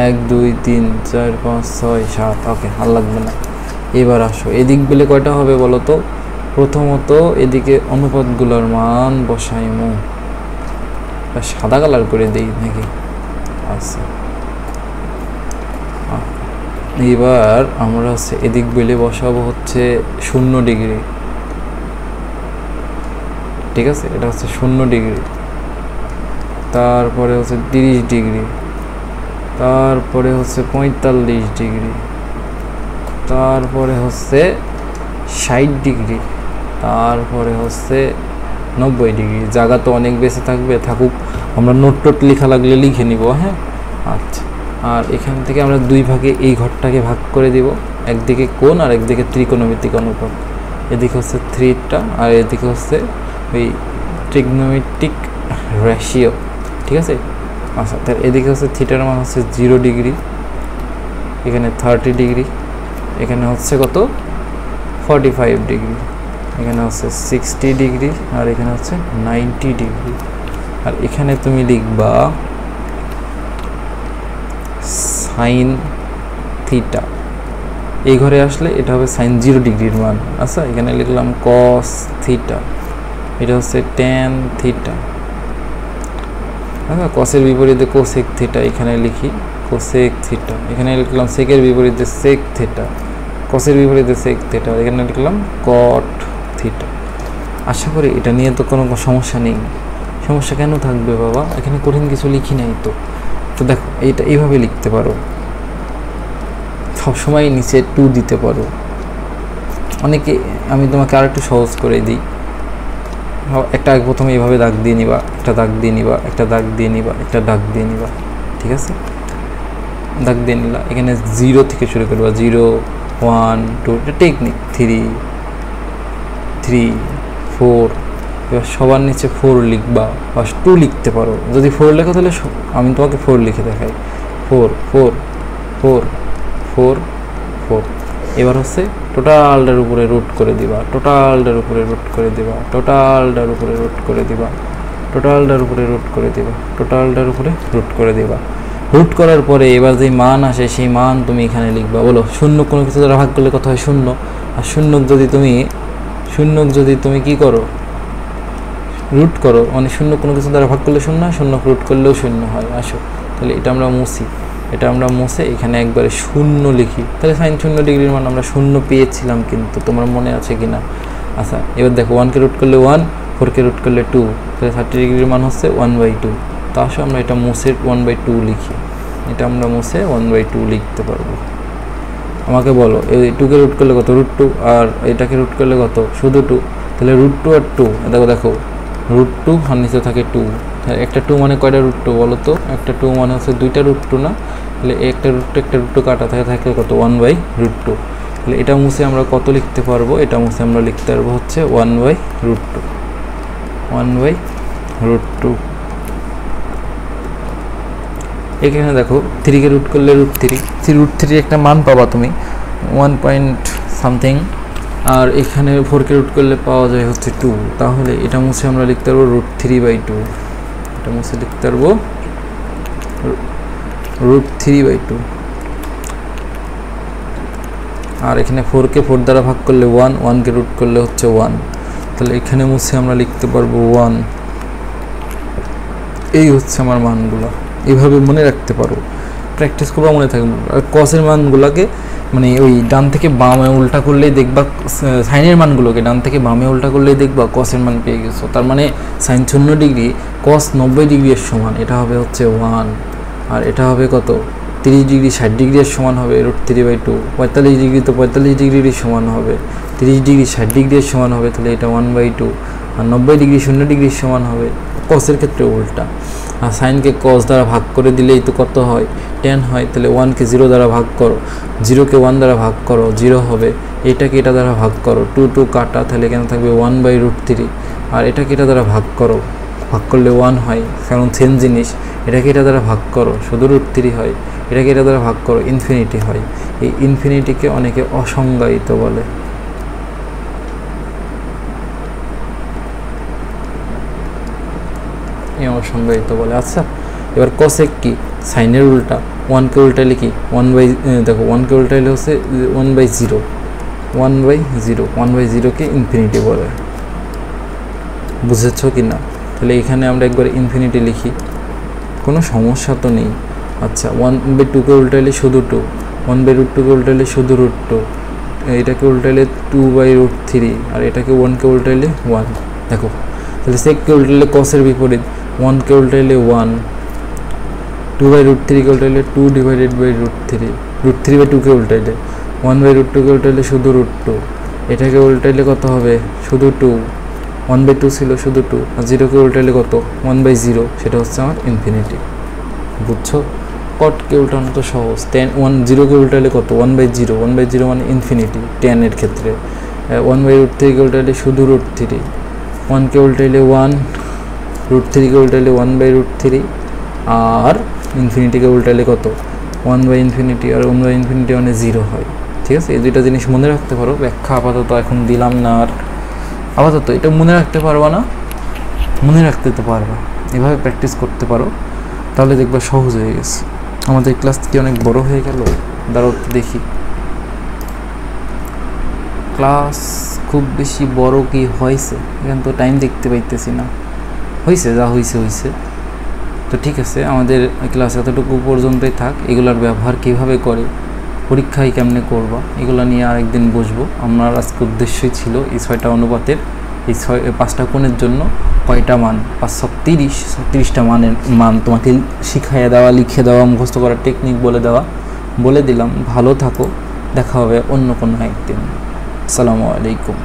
1 2 3 4 5 6 7। ওকে, আর লাগবে না। এবার আসো, এদিক বেলে কয়টা হবে বলো তো? প্রথমত এদিকে অনুপাতগুলোর মান বসাইমু, সাদা কালার করে দেই নাকি? আচ্ছা, এবার আমরা হচ্ছে এদিক বেলে বসাবো হচ্ছে 0 ডিগ্রি, ঠিক আছে? এটা হচ্ছে 0 ডিগ্রি, তারপরে হচ্ছে 30 ডিগ্রি, তারপরে হচ্ছে 45 ডিগ্রি, তারপরে হচ্ছে 60 ডিগ্রি, তারপরে হচ্ছে 90 ডিগ্রি। জায়গা তো অনেক বেশি থাকবে, থাকুক, আমরা নোট টোট লেখা লাগলে লিখে নিব, হ্যাঁ? আচ্ছা, আর এখান থেকে আমরা 2 ভাগে এই ঘরটাকে ভাগ করে দিব, একদিকে কোণ আর একদিকে ত্রিকোণমিতিক অনুপাত। এদিকে হচ্ছে 3টা আর এদিকে হচ্ছে ওই ট্রিগনোমেট্রিক রেশিও, ঠিক আছে? আচ্ছা, তার এদিকে হচ্ছে থিটার মান হচ্ছে 0 ডিগ্রি, এখানে 30 ডিগ্রি, এখানে হচ্ছে কত 45 ডিগ্রি, এখানে হচ্ছে 60 ডিগ্রি, আর এখানে হচ্ছে 90 ডিগ্রি। আর এখানে তুমি লিখবা সাইন থিটা। এই ঘরে আসলে এটা হবে সাইন 0 ডিগ্রির মান। আচ্ছা, এখানে লিখলাম কস থিটা, এটা হচ্ছে ট্যান থিটা। আচ্ছা, কসের বিপরীতে কোসেক থিটা এখানে লিখি, কোসেক থিটা। এখানে লিখলাম সেকের বিপরীতে সেক থিটা, কসের বিপরীতে সেক থিটা, এখানে লিখলাম কট থিটা। আশা করি এটা নিয়ে তো কোনো সমস্যা নেই। সমস্যা কেন থাকবে বাবা? এখানে কঠিন কিছু লিখি নাই তো। তো দেখো, এইটা এইভাবে লিখতে পারো, সবসময় নিচে 2 দিতে পারো। অনেকে, আমি তোমাকে আর একটু সহজ করে দিই। একটা প্রথমে এইভাবে দাগ দিয়ে নিবা, একটা দাগ দিয়ে নিবা, একটা দাগ দিয়ে নিবা, একটা দাগ দিয়ে নিবা, ঠিক আছে? দাগ দিয়ে নিলা, এখানে 0 থেকে শুরু করবা, 0 1 2, এটা টেকনিক। 3 3 4, এবার সবার নিচে 4 লিখবা বা 2 লিখতে পারো। যদি 4 লেখো তাহলে আমি তোমাকে 4 লিখে দেখাই। 4 4 4 4 4। এবার হচ্ছে টোটালটার উপরে রুট করে দিবা, টোটালটার উপরে রুট করে দিবা, টোটালটার উপরে রুট করে দিবা, টোটালটার উপরে রুট করে দিবা, টোটালটার উপরে রুট করে দিবা। রুট করার পরে এবার যে মান আসে সেই মান তুমি এখানে লিখবা। বলো, শূন্য কোনো কিছু দ্বারা ভাগ করলে কত হয়? 0। আর শূন্য যদি তুমি কি করো? রুট করো, মানে শূন্য কোনো কিছু দ্বারা ভাগ করলে 0 হয়, 0 রুট করলেও 0 হয়। আসো, তাহলে এটা আমরা মুছি, এটা আমরা মুছে এখানে একবারে 0 লিখি। তাহলে সাইন 0 ডিগ্রির মান আমরা 0 পেয়েছিলাম, কিন্তু তোমার মনে আছে কি না? আচ্ছা, এবার দেখো, 1কে রুট করলে 1, 4কে রুট করলে 2, তাহলে 30 ডিগ্রির মান হচ্ছে 1/2। তো আসো আমরা এটা মুছে 1/2 লিখি, এটা আমরা মুছে 1/2 লিখতে পারবো। আমাকে বলো, এই 2কে রুট করলে কত? √2, আর এটাকে রুট করলে কত? শুধু 2। তাহলে √2 আর 2, দেখো দেখো, √2 আর নিচে থাকে 2। তাহলে একটা 2 মানে কয়টা √2 বলো তো? একটা 2 মানে হচ্ছে 2টা √2 না? তাহলে একটা √2 কাটা থাকে কত? 1/√2। তাহলে এটা মুছে আমরা কত লিখতে পারবো? এটা মুছে আমরা লিখতে পারবো হচ্ছে 1/√2, 1/√2। এখানে দেখো, 3কে রুট করলে √3 একটা মান পাবা তুমি, 1 পয়েন্ট সামথিং। আর এখানে 4কে রুট করলে পাওয়া যায় হচ্ছে 2। তাহলে এটা মুছে আমরা লিখতে পারবো √3/2, এটা মুছে লিখতে পারবো √3/2। আর এখানে 4কে 4 দ্বারা ভাগ করলে 1, 1কে রুট করলে হচ্ছে 1। তাহলে এখানে মুছে আমরা লিখতে পারবো 1। এই হচ্ছে আমার মানগুলো, এইভাবে মনে রাখতে পারো, প্র্যাকটিস করবা, মনে থাকবে। আর কসের মানগুলোকে মানে ওই ডান থেকে বামে উল্টা করলেই দেখবা, সাইনের মানগুলোকে ডান থেকে বামে উল্টা করলেই দেখবা কসের মান পেয়ে গেছো। তার মানে সাইন 0 ডিগ্রি কস 90 ডিগ্রি এর সমান, এটা হবে হচ্ছে 1। আর এটা হবে কত? 30 ডিগ্রি 60 ডিগ্রি এর সমান হবে √3/2। 45 ডিগ্রি তো 45 ডিগ্রির সমান হবে, 30 ডিগ্রি 60 ডিগ্রি এর সমান হবে, তাহলে এটা 1/2। আর 90 ডিগ্রি 0 ডিগ্রির সমান হবে। কসের ক্ষেত্রে উল্টা, আর সাইনকে কস দ্বারা ভাগ করে দিলেই তো কত হয়, tan হয়। তাহলে 1কে 0 দ্বারা ভাগ করো, 0কে 1 দ্বারা ভাগ করো, 0 হবে। এটাকে এটা দ্বারা ভাগ করো, 2 2 কাটা, তাহলে এখানে থাকবে 1/√3। আর এটাকে এটা দ্বারা ভাগ করো, ভাগ করলে 1 হয়, কারণ সেম জিনিস। এটাকে এটা দ্বারা ভাগ করো, শুধু √3 হয়। এটাকে এটা দ্বারা ভাগ করো, ইনফিনিটি হয়। এই ইনফিনিটিকে অনেকে অসংজ্ঞায়িত বলে। অসংজ্ঞায়িত বলে। আচ্ছা, এবার কসেক কি, সাইনের উল্টা। 1কে উল্টাইলে কি 1/, দেখো 1কে উল্টাইলে হচ্ছে 1/0, 1/0, 1/0কে ইনফিনিটি বলে। বুঝেছ কি না? তাহলে এখানে আমরা একবার ইনফিনিটি লিখি, কোনো সমস্যা তো নেই। আচ্ছা, 1/2কে উল্টাইলে শুধু 2, 1/√2কে উল্টাইলে শুধু √2, এটাকে উল্টাইলে 2/√3, আর এটাকে 1কে উল্টাইলে 1। দেখো, তাহলে সেককে উল্টাইলে কসের বিপরীত, 1কে উল্টাইলে 1, 2/√3কে উল্টাইলে 2/√3, √3/2কে উল্টাইলে 1/√2কে উল্টাইলে শুধু √2, এটাকে উল্টাইলে কত হবে, শুধু 2, 1/2 ছিল শুধু 2, আর 0কে উল্টাইলে কত, 1/0, সেটা হচ্ছে আমার ইনফিনিটি। বুঝছো? কটকে উল্টানো তো সহজ। 0কে উল্টাইলে কত, 1/0, 1/0 মানে ইনফিনিটি tan এর ক্ষেত্রে। 1/√3কে উল্টাইলে শুধু √3, 1কে উল্টাইলে 1, √3কে উল্টাইলে 1/√3, আর ইনফিনিটিকে উল্টাইলে কত, 1/∞, আর 1/∞ মানে 0 হয়। ঠিক আছে, এই দুইটা জিনিস মনে রাখতে পারো। ব্যাখ্যা আপাতত এখন দিলাম না, আর আপাতত এটা মনে রাখতে পারবা না, মনে রাখতে তো পারবা। এভাবে প্র্যাকটিস করতে পারো, তাহলে দেখবা সহজ হয়ে গেছে। আমাদের ক্লাস কি অনেক বড় হয়ে গেল? দাঁড়াও দেখি, ক্লাস খুব বেশি বড় কি হয়েছে? এখানে তো টাইম দেখতে পাইতেছি না। হয়েছে, যা হয়েছে হয়েছে। তো ঠিক আছে, আমাদের ক্লাস এতটুকু পর্যন্তই থাক। এগুলোর ব্যবহার কিভাবে করে, পরীক্ষায় কেমনে করবা, এগুলো নিয়ে আরেকদিন বসবো। আমার আজকে উদ্দেশ্যই ছিল এই 6টা অনুপাতের, এই 5টা কোণের জন্য কয়টা মান, 530, 30টা মান তোমাকে শিখাইয়ে দেওয়া, লিখে দেওয়া, মুখস্থ করার টেকনিক বলে দিলাম। ভালো থাকো, দেখা হবে অন্য কোনো একদিন। আসসালামু আলাইকুম।